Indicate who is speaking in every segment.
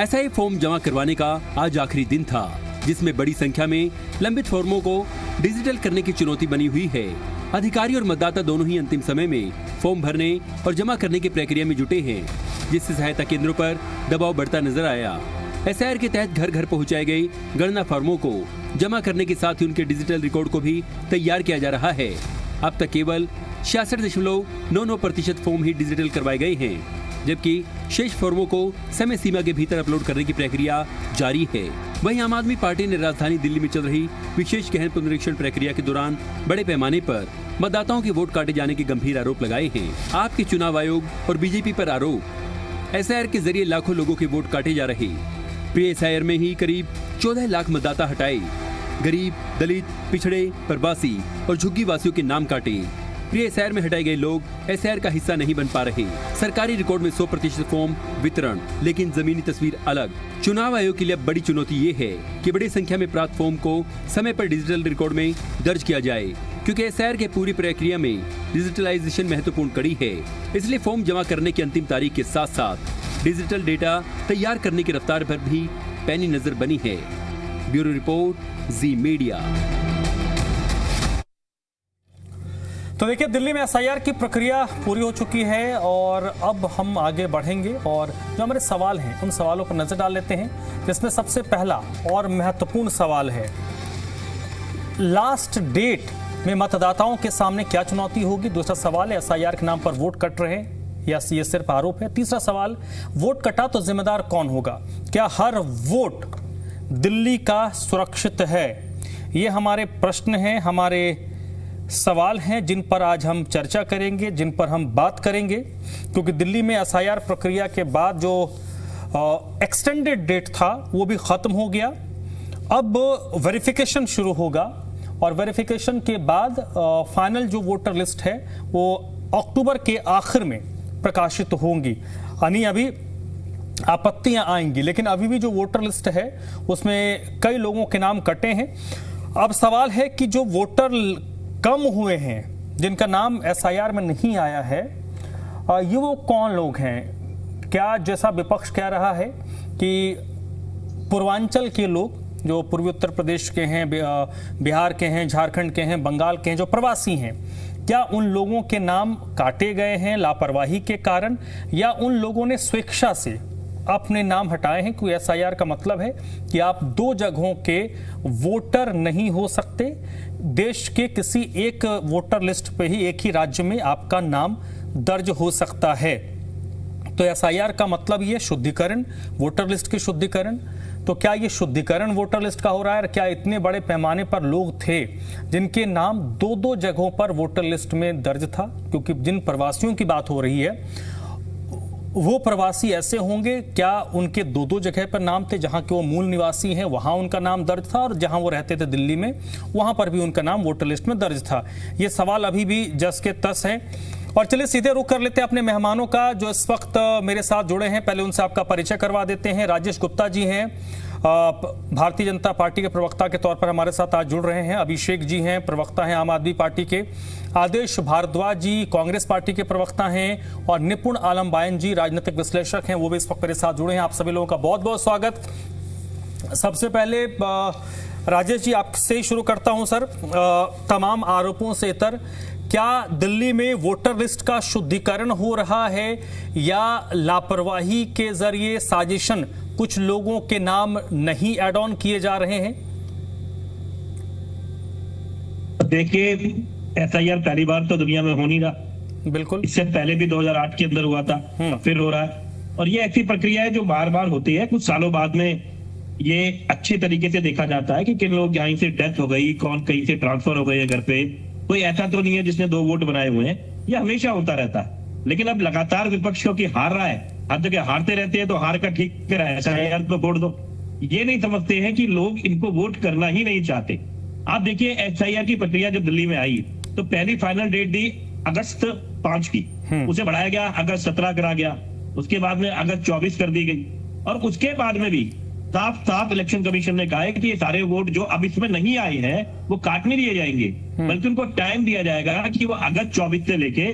Speaker 1: SI form जमा करवाने का आज आखिरी दिन था, जिसमें बड़ी संख्या में लंबित फॉर्मों को डिजिटल करने की चुनौती बनी हुई है। अधिकारी और मतदाता दोनों ही अंतिम समय में फॉर्म भरने और जमा करने की प्रक्रिया में जुटे हैं, जिससे सहायता केंद्रों पर दबाव बढ़ता नजर आया। एसआईआर के तहत घर घर पहुंचाए गए गणना फॉर्मों को जमा करने के साथ ही उनके डिजिटल रिकॉर्ड को भी तैयार किया जा रहा है। अब तक केवल 66.99% फॉर्म ही डिजिटल करवाए गए हैं, जबकि शेष फॉर्मों को समय सीमा के भीतर अपलोड करने की प्रक्रिया जारी है। वहीं आम आदमी पार्टी ने राजधानी दिल्ली में चल रही विशेष गहन पुनरीक्षण प्रक्रिया के दौरान बड़े पैमाने पर मतदाताओं के वोट काटे जाने के गंभीर आरोप लगाए हैं। आपके चुनाव आयोग और बीजेपी पर आरोप। एसआईआर के जरिए लाखों लोगों के वोट काटे जा रहे। प्री एसआईआर में ही करीब 14 लाख मतदाता हटाए। गरीब, दलित, पिछड़े, प्रवासी और झुग्गी वासियों के नाम काटे। प्री एसआईआर में हटाए गए लोग एसआईआर का हिस्सा नहीं बन पा रहे। सरकारी रिकॉर्ड में 100% फॉर्म वितरण, लेकिन जमीनी तस्वीर अलग। चुनाव आयोग के लिए अब बड़ी चुनौती ये है कि बड़ी संख्या में प्राप्त फॉर्म को समय पर डिजिटल रिकॉर्ड में दर्ज किया जाए, क्योंकि एसआईआर के पूरी प्रक्रिया में डिजिटलाइजेशन महत्वपूर्ण कड़ी है। इसलिए फॉर्म जमा करने की अंतिम तारीख के साथ साथ डिजिटल डेटा तैयार करने की रफ्तार पर भी पैनी नजर बनी है। ब्यूरो रिपोर्ट, जी मीडिया।
Speaker 2: तो देखिए, दिल्ली में एसआईआर की प्रक्रिया पूरी हो चुकी है और अब हम आगे बढ़ेंगे और जो हमारे सवाल हैं उन सवालों पर नजर डाल लेते हैं, जिसमें सबसे पहला और महत्वपूर्ण सवाल है, लास्ट डेट में मतदाताओं के सामने क्या चुनौती होगी। दूसरा सवाल है, एसआईआर के नाम पर वोट कट रहे हैं या ये सिर्फ आरोप है। तीसरा सवाल, वोट कटा तो जिम्मेदार कौन होगा, क्या हर वोट दिल्ली का सुरक्षित है। ये हमारे प्रश्न हैं, हमारे सवाल हैं, जिन पर आज हम चर्चा करेंगे, जिन पर हम बात करेंगे, क्योंकि दिल्ली में एसआईआर प्रक्रिया के बाद जो एक्सटेंडेड डेट था वो भी खत्म हो गया। अब वेरिफिकेशन शुरू होगा और वेरिफिकेशन के बाद फाइनल जो वोटर लिस्ट है वो अक्टूबर के आखिर में प्रकाशित होंगी। यानी अभी आपत्तियां आएंगी, लेकिन अभी भी जो वोटर लिस्ट है उसमें कई लोगों के नाम कटे हैं। अब सवाल है कि जो वोटर कम हुए हैं, जिनका नाम एसआईआर में नहीं आया है, ये वो कौन लोग हैं। क्या जैसा विपक्ष कह रहा है कि पूर्वांचल के लोग जो पूर्वी उत्तर प्रदेश के हैं, बिहार के हैं, झारखंड के हैं, बंगाल के हैं, जो प्रवासी हैं, क्या उन लोगों के नाम काटे गए हैं लापरवाही के कारण, या उन लोगों ने स्वेच्छा से अपने नाम हटाए हैं। कोई एसआईआर का मतलब है कि आप दो जगहों के वोटर नहीं हो सकते। देश के किसी एक वोटर लिस्ट पे ही एक ही राज्य में आपका नाम दर्ज हो सकता है। तो एसआईआर का मतलब ये शुद्धिकरण, वोटर लिस्ट की शुद्धिकरण। तो क्या ये शुद्धिकरण वोटर लिस्ट का हो रहा है? क्या इतने बड़े पैमाने पर लोग थे जिनके नाम दो दो जगहों पर वोटर लिस्ट में दर्ज था? क्योंकि जिन प्रवासियों की बात हो रही है वो प्रवासी ऐसे होंगे, क्या उनके दो दो जगह पर नाम थे, जहां के वो मूल निवासी हैं वहां उनका नाम दर्ज था और जहां वो रहते थे दिल्ली में वहां पर भी उनका नाम वोटर लिस्ट में दर्ज था? ये सवाल अभी भी जस के तस है। और चलिए सीधे रुख कर लेते हैं अपने मेहमानों का, जो इस वक्त मेरे साथ जुड़े हैं। पहले उनसे आपका परिचय करवा देते हैं। राजेश गुप्ता जी हैं, भारतीय जनता पार्टी के प्रवक्ता के तौर पर हमारे साथ आज जुड़ रहे हैं। अभिषेक जी हैं, प्रवक्ता हैं आम आदमी पार्टी के। आदेश भारद्वाज जी कांग्रेस पार्टी के प्रवक्ता हैं। और निपुण आलम बायन जी राजनीतिक विश्लेषक हैं, वो भी इस वक्त मेरे साथ जुड़े हैं। आप सभी लोगों का बहुत बहुत स्वागत। सबसे पहले राजेश जी आपसे ही शुरू करता हूं सर। तमाम आरोपों से इतर, क्या दिल्ली में वोटर लिस्ट का शुद्धिकरण हो रहा है या लापरवाही के जरिए साजिशन कुछ लोगों के नाम नहीं ऐड ऑन किए जा रहे हैं?
Speaker 3: देखिए, एसआईआर पहली बार तो दुनिया में हो नहीं रहा।
Speaker 2: बिल्कुल,
Speaker 3: इससे पहले भी 2008 के अंदर हुआ था, फिर हो रहा है। और ये ऐसी प्रक्रिया है जो बार बार होती है। कुछ सालों बाद में ये अच्छे तरीके से देखा जाता है कि किन लोग यहीं से डेथ हो गई, कौन कहीं से ट्रांसफर हो गए है घर पे। कोई ऐसा तो नहीं है जिसने 2 वोट बनाए हुए हैं। ये हमेशा होता रहता है। लेकिन अब लगातार विपक्ष क्योंकि हार रहा है, हर जगह हारते रहते हैं, तो हार का ठीक करा है, एसआईआर तो वोट दो। ये नहीं समझते हैं कि लोग इनको वोट करना ही नहीं चाहते। आप देखिए, एसआईआर की प्रक्रिया जब दिल्ली में आई तो पहली फाइनल डेट दी अगस्त 5 की, उसे बढ़ाया गया, अगस्त 17 करा गया। उसके बाद में अगस्त 24 कर दी गई। और उसके बाद में भी साफ साफ इलेक्शन कमीशन ने कहा है कि ये सारे वोट जो अब इसमें नहीं आए हैं वो काट नहीं दिए जाएंगे, बल्कि उनको टाइम दिया जाएगा कि वो अगस्त 24 से लेके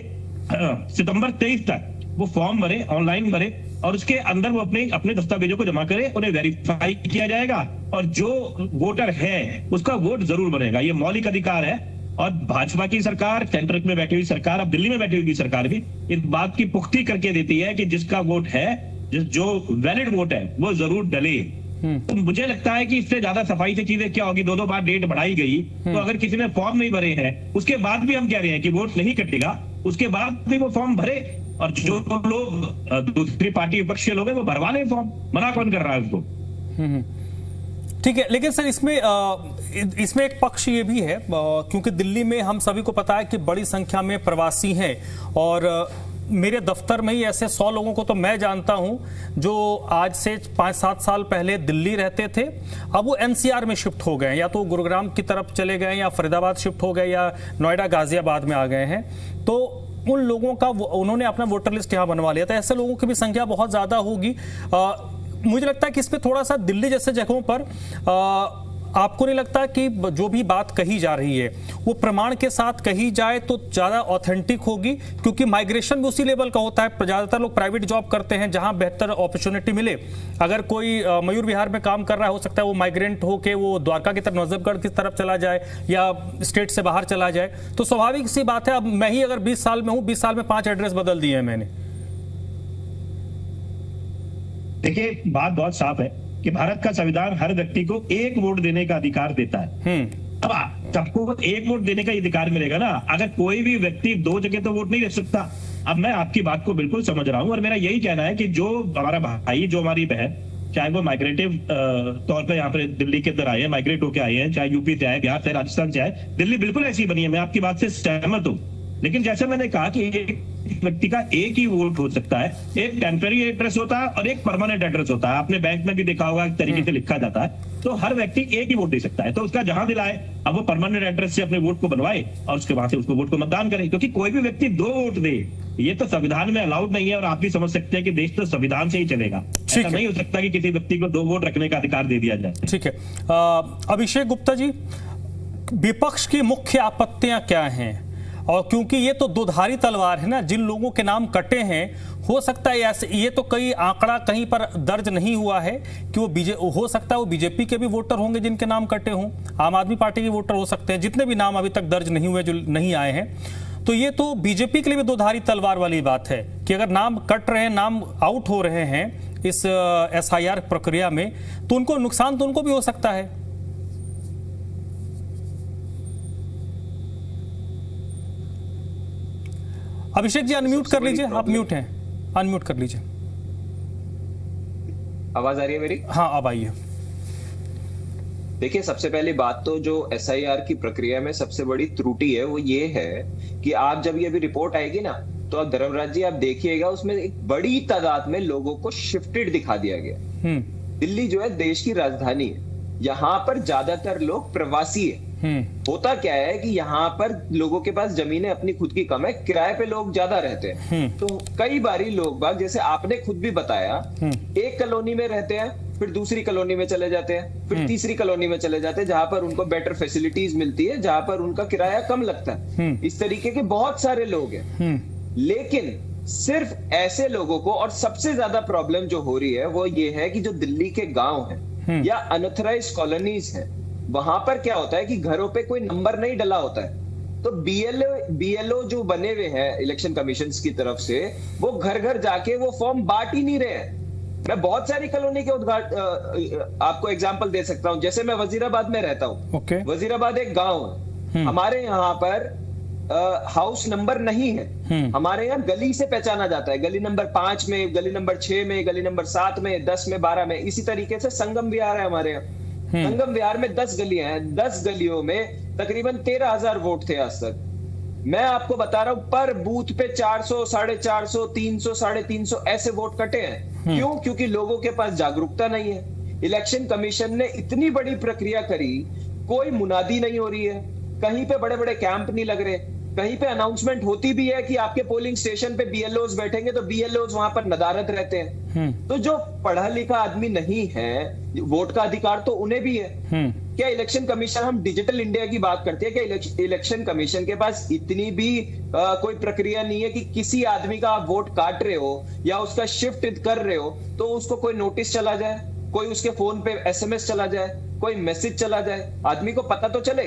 Speaker 3: सितंबर 23 तक वो फॉर्म भरे, ऑनलाइन भरे, और उसके अंदर वो अपने अपने दस्तावेजों को जमा करे, उन्हें वेरीफाई किया जाएगा और जो वोटर है उसका वोट जरूर बनेगा। ये मौलिक अधिकार है। और भाजपा की सरकार, सेंटर में बैठी हुई सरकार, अब दिल्ली में बैठी हुई सरकार भी इस बात की पुख्ती करके देती है कि जिसका वोट है, जो वैलिड वोट है, वो जरूर डले। तो मुझे लगता है कि इससे ज्यादा सफाई से चीजें क्या होगी, 2-2 बार डेट बढ़ाई गई, तो अगर किसी ने फॉर्म नहीं भरे हैं, उसके बाद भी हम कह रहे हैं कि वोट नहीं कटेगा, उसके बाद भी वो फॉर्म भरे और जो लोग दूसरी पार्टी विपक्ष के लोग हैं वो भरवा लें फॉर्म। मना कौन कर रहा है उसको?
Speaker 2: ठीक है, लेकिन सर इसमें एक पक्ष ये भी है, क्योंकि दिल्ली में हम सभी को पता है कि बड़ी संख्या में प्रवासी हैं और मेरे दफ्तर में ही ऐसे 100 लोगों को तो मैं जानता हूं जो आज से 5-7 साल पहले दिल्ली रहते थे, अब वो एनसीआर में शिफ्ट हो गए, या तो गुरुग्राम की तरफ चले गए या फरीदाबाद शिफ्ट हो गए या नोएडा गाजियाबाद में आ गए हैं। तो उन लोगों का उन्होंने अपना वोटर लिस्ट यहाँ बनवा लिया था। ऐसे लोगों की भी संख्या बहुत ज्यादा होगी। मुझे लगता है कि इस पे थोड़ा सा दिल्ली जैसे जगहों पर आपको नहीं लगता कि जो भी बात कही जा रही है वो प्रमाण के साथ कही जाए तो ज्यादा ऑथेंटिक होगी? क्योंकि माइग्रेशन भी उसी लेवल का होता है। ज्यादातर लोग प्राइवेट जॉब करते हैं जहां बेहतर अपॉर्चुनिटी मिले। अगर कोई मयूर विहार में काम कर रहा है, हो सकता है वो माइग्रेंट होके वो द्वारका की तरफ, नजफगढ़ की तरफ चला जाए या स्टेट से बाहर चला जाए, तो स्वाभाविक सी बात है। अब मैं ही अगर 20 साल में हूं, 20 साल में 5 एड्रेस बदल दिए हैं मैंने।
Speaker 3: देखिए, बात बहुत साफ है कि भारत का संविधान हर व्यक्ति को एक वोट देने का अधिकार देता है। अब सबको एक वोट देने का अधिकार मिलेगा ना। अगर कोई भी व्यक्ति 2 जगह तो वोट नहीं दे सकता। अब मैं आपकी बात को बिल्कुल समझ रहा हूं और मेरा यही कहना है कि जो हमारा भाई, जो हमारी बहन, चाहे वो माइग्रेटिव तौर पर यहाँ पर दिल्ली के अंदर आए हैं, माइग्रेट होकर आए हैं, चाहे यूपी से आए, बिहार से, राजस्थान से आए, दिल्ली बिल्कुल ऐसी बनी है। मैं आपकी बात से सहमत हूं। लेकिन जैसे मैंने कहा कि एक व्यक्ति का एक ही वोट हो सकता है। एक टेम्पररी एड्रेस होता है और एक परमानेंट एड्रेस होता है। आपने बैंक में भी देखा होगा, एक तरीके से लिखा जाता है। तो हर व्यक्ति एक ही वोट दे सकता है, तो उसका जहां दिल आए अब वो परमानेंट एड्रेस से अपने वोट को बनवाए और उसके बाद से उसको वोट को मतदान करे। क्योंकि कोई भी व्यक्ति 2 वोट दे, ये तो संविधान में अलाउड नहीं है। और आप भी समझ सकते हैं कि देश तो संविधान से ही चलेगा। ऐसा नहीं हो सकता कि किसी व्यक्ति को 2 वोट रखने का अधिकार दे दिया जाए।
Speaker 2: ठीक है, अभिषेक गुप्ता जी, विपक्ष की मुख्य आपत्तियां क्या हैं? और क्योंकि ये तो दोधारी तलवार है ना, जिन लोगों के नाम कटे हैं, हो सकता है ऐसे, ये तो कई आंकड़ा कहीं पर दर्ज नहीं हुआ है कि वो हो सकता है वो बीजेपी के भी वोटर होंगे जिनके नाम कटे हों, आम आदमी पार्टी के वोटर हो सकते हैं, जितने भी नाम अभी तक दर्ज नहीं हुए, जो नहीं आए हैं। तो ये तो बीजेपी के लिए भी दोधारी तलवार वाली बात है कि अगर नाम कट रहे हैं, नाम आउट हो रहे हैं इस SIR प्रक्रिया में, तो उनको नुकसान तो उनको भी हो सकता है। अभिषेक जी अनम्यूट कर लीजिए, आप म्यूट हैं, अनम्यूट कर लीजिए।
Speaker 4: आवाज आ रही है मेरी?
Speaker 2: हाँ, अब आइए।
Speaker 4: देखिए, सबसे पहली बात तो जो SIR की प्रक्रिया में सबसे बड़ी त्रुटि है वो ये है कि आप जब ये अभी रिपोर्ट आएगी ना, तो आप धर्मराज जी आप देखिएगा, उसमें एक बड़ी तादाद में लोगों को शिफ्टेड दिखा दिया गया। दिल्ली जो है देश की राजधानी है, यहाँ पर ज्यादातर लोग प्रवासी है। होता क्या है कि यहाँ पर लोगों के पास जमीनें अपनी खुद की कम है, किराए पे लोग ज्यादा रहते हैं। तो कई बारी लोग बाग, जैसे आपने खुद भी बताया, एक कॉलोनी में रहते हैं, फिर दूसरी कॉलोनी में चले जाते हैं, फिर तीसरी कॉलोनी में चले जाते हैं जहां पर उनको बेटर फैसिलिटीज मिलती है, जहां पर उनका किराया कम लगता है। इस तरीके के बहुत सारे लोग हैं। लेकिन सिर्फ ऐसे लोगों को, और सबसे ज्यादा प्रॉब्लम जो हो रही है वो ये है कि जो दिल्ली के गांव हैं या अनऑथराइज्ड कॉलोनीज हैं, वहां पर क्या होता है कि घरों पे कोई नंबर नहीं डला होता है। तो BLO जो बने हुए हैं इलेक्शन कमीशन की तरफ से, वो घर घर जाके वो फॉर्म बांट ही नहीं रहे हैं। मैं बहुत सारी कॉलोनी के आपको एग्जांपल दे सकता हूं। जैसे मैं वजीराबाद में रहता हूं। वजीराबाद एक गांव है। हमारे यहाँ पर हाउस नंबर नहीं है। हमारे यहाँ गली से पहचाना जाता है। गली नंबर 5 में, गली नंबर 6 में, गली नंबर 7 में, 10 में, 12 में। इसी तरीके से संगम विहार है हमारे यहाँ। संगम विहार में 10 गलियां हैं। 10 गलियों में तकरीबन 13,000 वोट थे आज तक। मैं आपको बता रहा हूं, पर बूथ पे 400, 450, 300, 350 ऐसे वोट कटे हैं। क्यों? क्योंकि लोगों के पास जागरूकता नहीं है। इलेक्शन कमीशन ने इतनी बड़ी प्रक्रिया करी, कोई मुनादी नहीं हो रही है, कहीं पे बड़े बड़े कैंप नहीं लग रहे, कहीं पे अनाउंसमेंट होती भी है कि आपके पोलिंग स्टेशन पे बीएलओज बैठेंगे, तो बीएलओज वहां पर नदारत रहते हैं। तो जो पढ़ा लिखा आदमी नहीं है, वोट का अधिकार तो उन्हें भी है। क्या इलेक्शन कमीशन, हम डिजिटल इंडिया की बात करते हैं, क्या इलेक्शन कमीशन के पास इतनी भी कोई प्रक्रिया नहीं है कि किसी आदमी का आप वोट काट रहे हो या उसका शिफ्ट कर रहे हो तो उसको कोई नोटिस चला जाए, कोई उसके फोन पे एसएमएस चला जाए, कोई मैसेज चला जाए, आदमी को पता तो चले।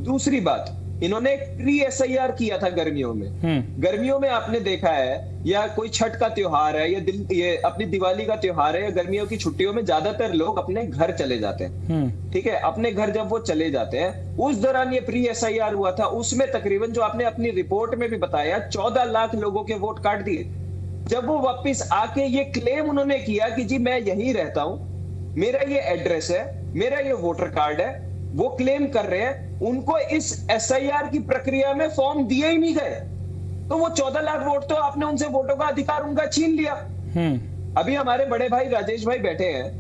Speaker 4: दूसरी बात, इन्होंने एक प्री एसआईआर किया था गर्मियों में। गर्मियों में आपने देखा है, या कोई छठ का त्योहार है या ये अपनी दिवाली का त्योहार है या गर्मियों की छुट्टियों में ज्यादातर लोग अपने घर चले जाते हैं। ठीक है, अपने घर जब वो चले जाते हैं, उस दौरान ये प्री एसआईआर हुआ था। उसमें तकरीबन, जो आपने अपनी रिपोर्ट में भी बताया, 14 लाख लोगों के वोट काट दिए। जब वो वापिस आके ये क्लेम उन्होंने किया कि जी मैं यहीं रहता हूं, मेरा ये एड्रेस है, मेरा ये वोटर कार्ड है, वो क्लेम कर रहे हैं, उनको इस एसआईआर की प्रक्रिया में फॉर्म दिए ही नहीं गए, तो वो 14 लाख वोट तो आपने उनसे वोटों का अधिकार उनका छीन लिया। अभी हमारे बड़े भाई राजेश भाई बैठे हैं,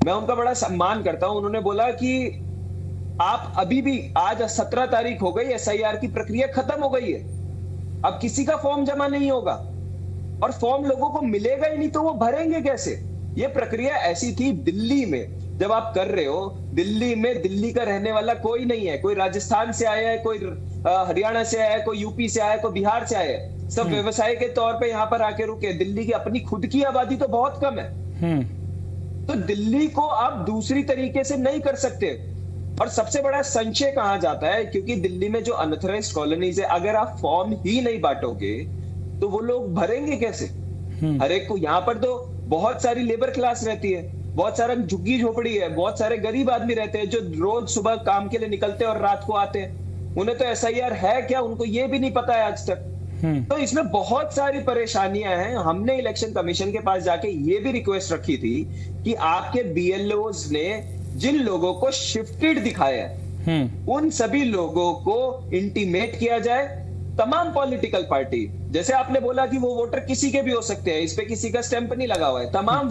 Speaker 4: मैं उनका बड़ा सम्मान करता हूं। उन्होंने बोला कि आप अभी भी, आज 17 तारीख हो गई, एसआईआर की प्रक्रिया खत्म हो गई है, अब किसी का फॉर्म जमा नहीं होगा और फॉर्म लोगों को मिलेगा ही नहीं, तो वो भरेंगे कैसे? ये प्रक्रिया ऐसी थी दिल्ली में, जब आप कर रहे हो, दिल्ली में दिल्ली का रहने वाला कोई नहीं है, कोई राजस्थान से आया है, कोई हरियाणा से आया है, कोई यूपी से आया है, कोई बिहार से आया है, सब व्यवसाय के तौर पे यहाँ पर आके रुके। दिल्ली की अपनी खुद की आबादी तो बहुत कम है, तो दिल्ली को आप दूसरी तरीके से नहीं कर सकते। और सबसे बड़ा संशय कहां जाता है, क्योंकि दिल्ली में जो अनऑथराइज्ड कॉलोनीज है, अगर आप फॉर्म ही नहीं बांटोगे तो वो लोग भरेंगे कैसे? हर एक को, यहाँ पर तो बहुत सारी लेबर क्लास रहती है, बहुत सारा झुग्गी झोपड़ी है, बहुत सारे गरीब आदमी रहते हैं जो रोज सुबह काम के लिए निकलते हैं और रात को आते हैं। उन्हें तो एसआईआर है क्या, उनको ये भी नहीं पता है आज तक। तो इसमें बहुत सारी परेशानियां हैं। हमने इलेक्शन कमीशन के पास जाके ये भी रिक्वेस्ट रखी थी कि आपके बीएलओज ने जिन लोगों को शिफ्टेड दिखाया है, उन सभी लोगों को इंटीमेट किया जाए। तमाम पॉलिटिकल पार्टी, जैसे आपने बोला कि वो वोटर किसी के भी हो सकते हैं, इस पे किसी का स्टैंप नहीं लगा हुआ है, तमाम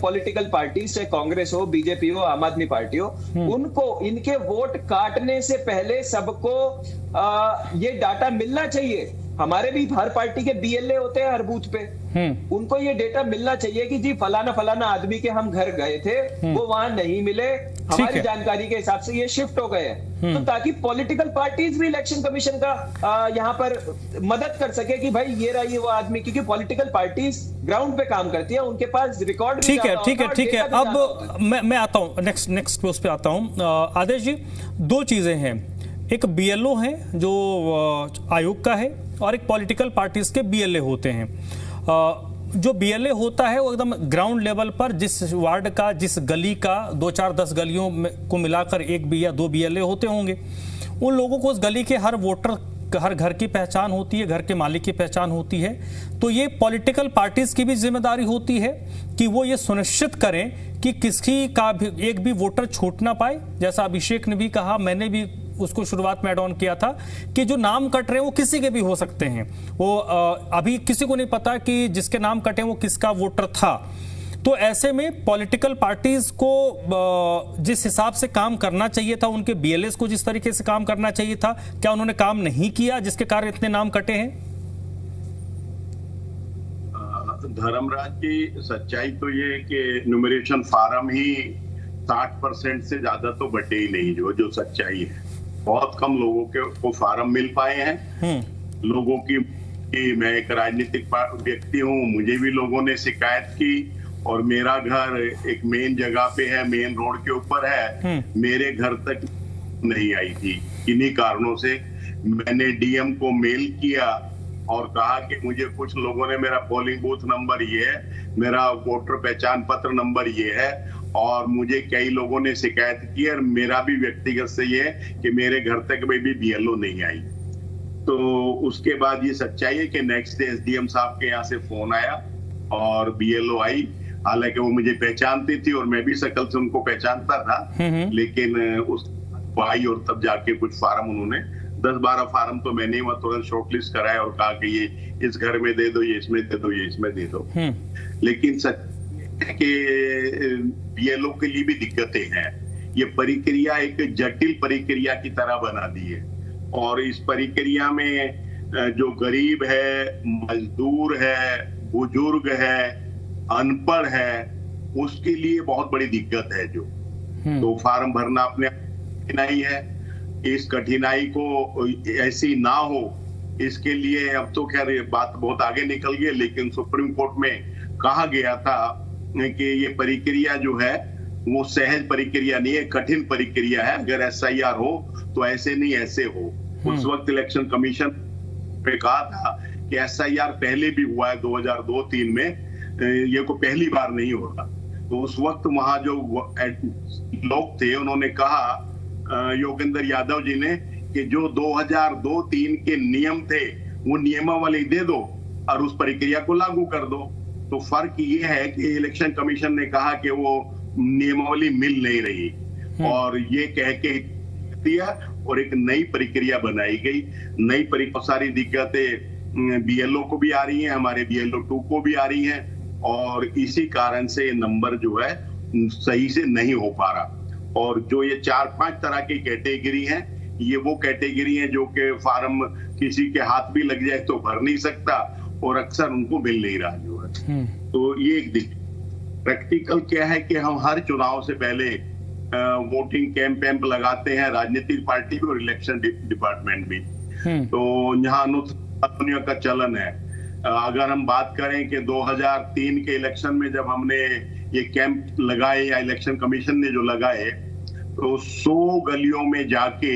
Speaker 4: पॉलिटिकल पार्टी, चाहे कांग्रेस हो, बीजेपी हो, आम आदमी पार्टी हो, उनको इनके वोट काटने से पहले सबको ये डाटा मिलना चाहिए। हमारे भी हर पार्टी के बीएलए होते हैं हर बूथ पे, उनको ये डेटा मिलना चाहिए कि जी फलाना फलाना आदमी के हम घर गए थे, वो वहां नहीं मिले, हमारी जानकारी के हिसाब से ये शिफ्ट हो गए हैं। तो ताकि पॉलिटिकल पार्टीज भी इलेक्शन कमीशन का यहाँ पर मदद कर सके कि भाई ये रहा ये वो आदमी, क्योंकि पॉलिटिकल पार्टीज ग्राउंड पे काम करती है, उनके पास रिकॉर्ड।
Speaker 2: ठीक है। अब मैं आता हूँ नेक्स्ट उस पे आता हूँ। आदेश जी, दो चीजें हैं, एक बीएलओ है जो आयोग का है और एक पॉलिटिकल पार्टीज के बीएलए होते हैं। जो बीएलए होता है वो एकदम ग्राउंड लेवल पर, जिस वार्ड का, जिस गली का, 2 4 10 गलियों को मिलाकर 1 या 2 बीएलए होते होंगे। उन लोगों को उस गली के हर वोटर, हर घर की पहचान होती है, घर के मालिक की पहचान होती है। तो ये पॉलिटिकल पार्टीज की भी जिम्मेदारी होती है कि वो ये सुनिश्चित करें कि किसी का भी एक भी वोटर छूट ना पाए। जैसा अभिषेक ने भी कहा, मैंने भी उसको शुरुआत में ऐड ऑन किया था कि जो नाम कट रहे हैं वो किसी के भी हो सकते हैं। वो अभी किसी को नहीं पता कि जिसके नाम कटे वो किसका वोटर था। तो ऐसे में पॉलिटिकल पार्टीज को जिस हिसाब से काम करना चाहिए था, उनके बीएलएस को जिस तरीके से काम करना चाहिए था, क्या उन्होंने काम नहीं किया जिसके कारण इतने नाम कटे हैं?
Speaker 5: धर्मराज की सच्चाई तो ये कि न्यूमरेशन फार्म ही 60% से ज्यादा तो बटे ही नहीं, जो सच्चाई है। बहुत कम लोगों को फार्म मिल पाए हैं। लोगों की, मैं एक राजनीतिक व्यक्ति हूँ, मुझे भी लोगों ने शिकायत की, और मेरा घर एक मेन जगह पे है, मेन रोड के ऊपर है, मेरे घर तक नहीं आई थी। इन्हीं कारणों से मैंने डीएम को मेल किया और कहा कि मुझे कुछ लोगों ने, मेरा पोलिंग बूथ नंबर ये है, मेरा वोटर पहचान पत्र नंबर ये है, और मुझे कई लोगों ने शिकायत की, और मेरा भी व्यक्तिगत से ये है कि मेरे घर तक में भी बीएलओ नहीं आई। तो उसके बाद ये सच्चाई है कि नेक्स्ट डे एसडीएम साहब के यहाँ से फोन आया और बीएलओ आई। हालांकि वो मुझे पहचानती थी और मैं भी शक्ल से उनको पहचानता था, लेकिन उस आई और तब जाके कुछ फार्म उन्होंने 10-12 फार्म तो मैंने ही तुरंत शॉर्टलिस्ट कराया और कहा कि ये इस घर में दे दो, ये इसमें दे दो, ये इसमें दे दो। लेकिन सच के बीएलओ के लिए भी दिक्कतें हैं। ये प्रक्रिया एक जटिल प्रक्रिया की तरह बना दी है। और इस प्रक्रिया में जो गरीब है, मजदूर है, बुजुर्ग है, अनपढ़ है, उसके लिए बहुत बड़ी दिक्कत है जो तो फार्म भरना अपने कठिनाई है। इस कठिनाई को ऐसी ना हो इसके लिए अब तो खैर बात बहुत आगे निकल गई, लेकिन सुप्रीम कोर्ट में कहा गया था कि ये प्रक्रिया जो है वो सहज प्रक्रिया नहीं है, कठिन प्रक्रिया है। अगर SIR हो तो ऐसे नहीं ऐसे हो। उस वक्त इलेक्शन कमीशन पे कहा था कि SIR पहले भी हुआ है 2002-3 में, ये को पहली बार नहीं होता। तो उस वक्त वहां जो लोग थे उन्होंने कहा, योगेंद्र यादव जी ने, कि जो 2002-3 के नियम थे वो नियमावली दे दो और उस प्रक्रिया को लागू कर दो। तो फर्क ये है कि इलेक्शन कमीशन ने कहा कि वो नियमावली मिल नहीं रही और ये कह के दिया और एक नई प्रक्रिया बनाई गई। नई प्रक्रिया, सारी दिक्कतें BLO को भी आ रही हैं, हमारे BLO 2 को भी आ रही हैं और इसी कारण से ये नंबर जो है सही से नहीं हो पा रहा। और जो ये 4-5 तरह की कैटेगरी है, ये वो कैटेगरी है जो कि फार्म किसी के हाथ भी लग जाए तो भर नहीं सकता और अक्सर उनको मिल नहीं रहा जो है। तो ये एक दिक्कत। प्रैक्टिकल क्या है कि हम हर चुनाव से पहले वोटिंग कैंप लगाते हैं, राजनीतिक पार्टी भी और इलेक्शन डिपार्टमेंट भी। तो यहाँ अनुत्तम का चलन है। अगर हम बात करें कि 2003 के इलेक्शन में जब हमने ये कैंप लगाए या इलेक्शन कमीशन ने जो लगाए, तो 100 गलियों में जाके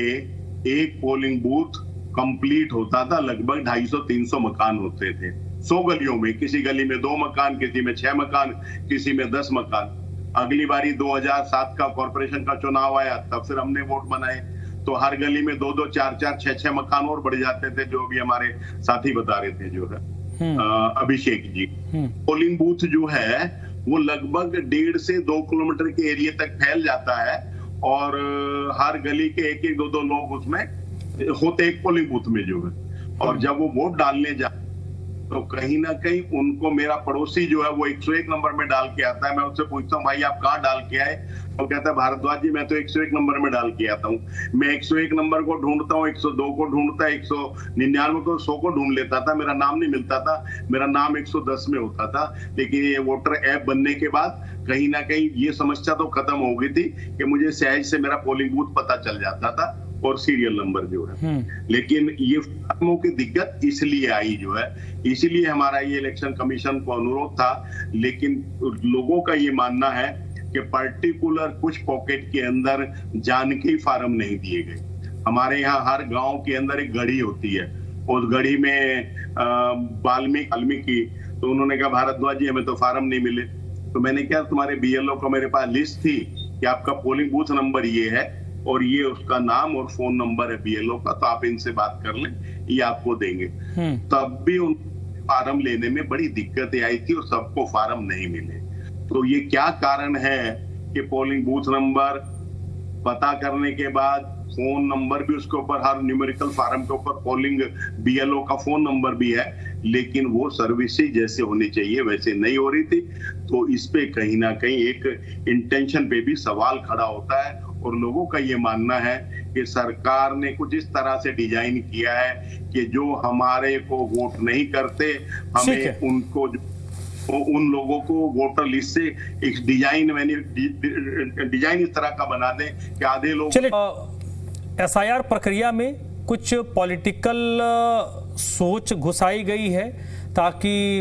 Speaker 5: एक पोलिंग बूथ कंप्लीट होता था। लगभग 250-300 मकान होते थे 100 गलियों में। किसी गली में 2 मकान, किसी में 6 मकान, किसी में 10 मकान। अगली बारी 2007 का कॉर्पोरेशन का चुनाव आया, तब फिर हमने वोट बनाए तो हर गली में 2-2, 4-4, 6-6 मकान और बढ़ जाते थे, जो भी हमारे साथी बता रहे थे जो है अभिषेक जी। पोलिंग बूथ जो है वो लगभग 1.5 से 2 किलोमीटर के एरिया तक फैल जाता है और हर गली के 1-1, 2-2 लोग उसमें होते एक पोलिंग बूथ में जो है। और जब वो वोट डालने जाते तो कहीं ना कहीं उनको मेरा पड़ोसी जो है वो 101 नंबर में डाल के आता है। मैं उससे पूछता हूँ, भाई आप कहाँ डाल के आए? तो कहता है, भारद्वाज जी मैं तो 101 नंबर में डाल के आता हूँ। मैं 101 नंबर को ढूंढता हूँ, 102 को ढूंढता, 199 को, 100 को ढूंढ लेता था, मेरा नाम नहीं मिलता था। मेरा नाम 110 में होता था। लेकिन ये वोटर ऐप बनने के बाद कहीं ना कहीं ये समस्या तो खत्म हो गई थी कि मुझे सहज से मेरा पोलिंग बूथ पता चल जाता था और सीरियल नंबर जो है। लेकिन ये फार्मों की दिक्कत इसलिए आई जो है, इसीलिए हमारा ये इलेक्शन कमीशन को अनुरोध था। लेकिन लोगों का ये मानना है कि पर्टिकुलर कुछ पॉकेट के अंदर जानकी फार्म नहीं दिए गए। हमारे यहाँ हर गांव के अंदर एक गढ़ी होती है, उस गढ़ी में वाल्मीकि, तो उन्होंने कहा भारद्वाज जी हमें तो फार्म नहीं मिले। तो मैंने क्या, तुम्हारे BLO को मेरे पास लिस्ट थी कि आपका पोलिंग बूथ नंबर ये है और ये उसका नाम और फोन नंबर है BLO का, तो आप इनसे बात कर लें, ये आपको देंगे। तब भी उन फार्म लेने में बड़ी दिक्कतें आई थी और सबको फार्म नहीं मिले। तो ये क्या कारण है कि पोलिंग बूथ नंबर पता करने के बाद फोन नंबर भी उसके ऊपर, हर न्यूमेरिकल फार्म के ऊपर पोलिंग BLO का फोन नंबर भी है, लेकिन वो सर्विसेज जैसे होनी चाहिए वैसे नहीं हो रही थी। तो इस पे कहीं ना कहीं एक इंटेंशन पे भी सवाल खड़ा होता है और लोगों का ये मानना है कि सरकार ने कुछ इस तरह से डिजाइन किया है कि जो हमारे को वोट नहीं करते, हमें उनको, उन लोगों को वोटर लिस्ट से एक डिजाइन इस तरह का बना दें कि आधे लोग।
Speaker 2: SIR प्रक्रिया में कुछ पॉलिटिकल सोच घुसाई गई है ताकि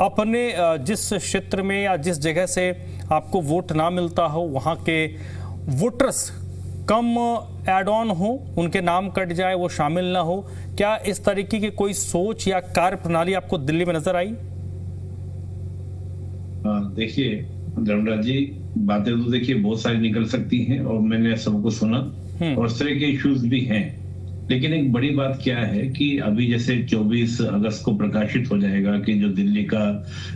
Speaker 2: अपने जिस क्षेत्र में या जिस जगह से आपको वोट ना मिलता हो वहां के वोटर्स कम एड ऑन हो, उनके नाम कट जाए, वो शामिल ना हो। क्या इस तरीके की कोई सोच या कार्य प्रणाली आपको दिल्ली में नजर आई?
Speaker 6: देखिए धर्मराज जी, बातें तो देखिए बहुत सारी निकल सकती हैं और मैंने सबको सुना और इस तरह के इश्यूज भी हैं। लेकिन एक बड़ी बात क्या है कि अभी जैसे 24 अगस्त को प्रकाशित हो जाएगा कि जो दिल्ली का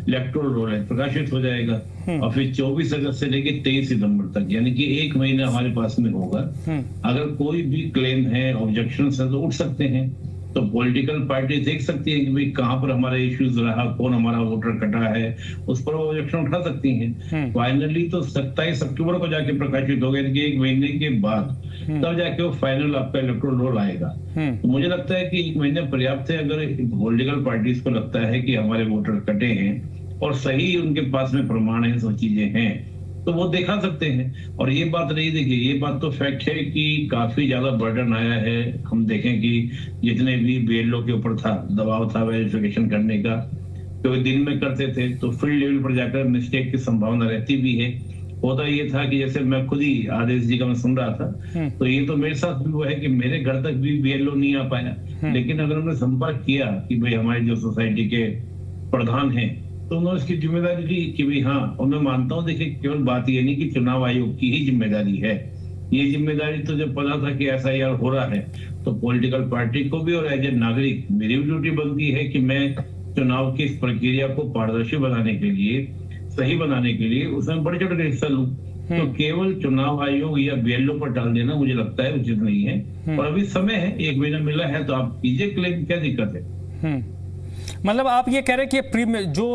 Speaker 6: इलेक्टोरल रोल है प्रकाशित हो जाएगा और फिर 24 अगस्त से लेके 23 सितंबर तक, यानी कि 1 महीना हमारे पास में होगा। अगर कोई भी क्लेम है, ऑब्जेक्शन है तो उठ सकते हैं। तो पॉलिटिकल पार्टी देख सकती है कि भाई कहाँ पर हमारा इश्यूज रहा, कौन हमारा वोटर कटा है, उस पर वो ऑब्जेक्शन उठा सकती हैं। फाइनली तो 27 अक्टूबर को जाके प्रकाशित हो गया कि 1 महीने के बाद तब जाके वो फाइनल आपका इलेक्टोरल रोल आएगा। तो मुझे लगता है कि 1 महीने पर्याप्त है। अगर पॉलिटिकल पार्टीज को लगता है कि हमारे वोटर कटे हैं और सही उनके पास में प्रमाण है, सब चीजें हैं, तो वो दिखा सकते हैं। और ये बात नहीं, देखिए ये बात तो फैक्ट है कि काफी ज्यादा बर्डन आया है। हम देखें कि जितने भी बीएलओ के ऊपर था, दबाव था वेरिफिकेशन करने का, तो दिन में करते थे तो फील्ड लेवल पर जाकर मिस्टेक की संभावना रहती भी है। होता ये था कि जैसे मैं खुद ही आदेश जी का मैं सुन रहा था, तो ये तो मेरे साथ भी हुआ है कि मेरे घर तक भी बीएलओ नहीं आ पाया। लेकिन अगर हमने संपर्क किया कि भाई हमारे जो सोसाइटी के प्रधान हैं, तो उन्होंने इसकी जिम्मेदारी ली कि भाई हाँ, और मैं मानता हूँ, देखिए केवल बात ये नहीं कि चुनाव आयोग की ही जिम्मेदारी है, ये जिम्मेदारी तो जब पता था कि एसआईआर हो रहा है तो पॉलिटिकल पार्टी को भी और एज ए नागरिक मेरी भी ड्यूटी बनती है कि मैं चुनाव की इस प्रक्रिया को पारदर्शी बनाने के लिए, सही बनाने के लिए उसमें बढ़ चढ़ कर हिस्सा लूं। तो केवल चुनाव आयोग या बीएलओ पर डाल देना मुझे लगता है उचित नहीं है। और अभी समय है, 1 महीना मिला है, तो आप कीजिए क्लेम, क्या दिक्कत है।
Speaker 2: मतलब आप ये कह रहे हैं कि जो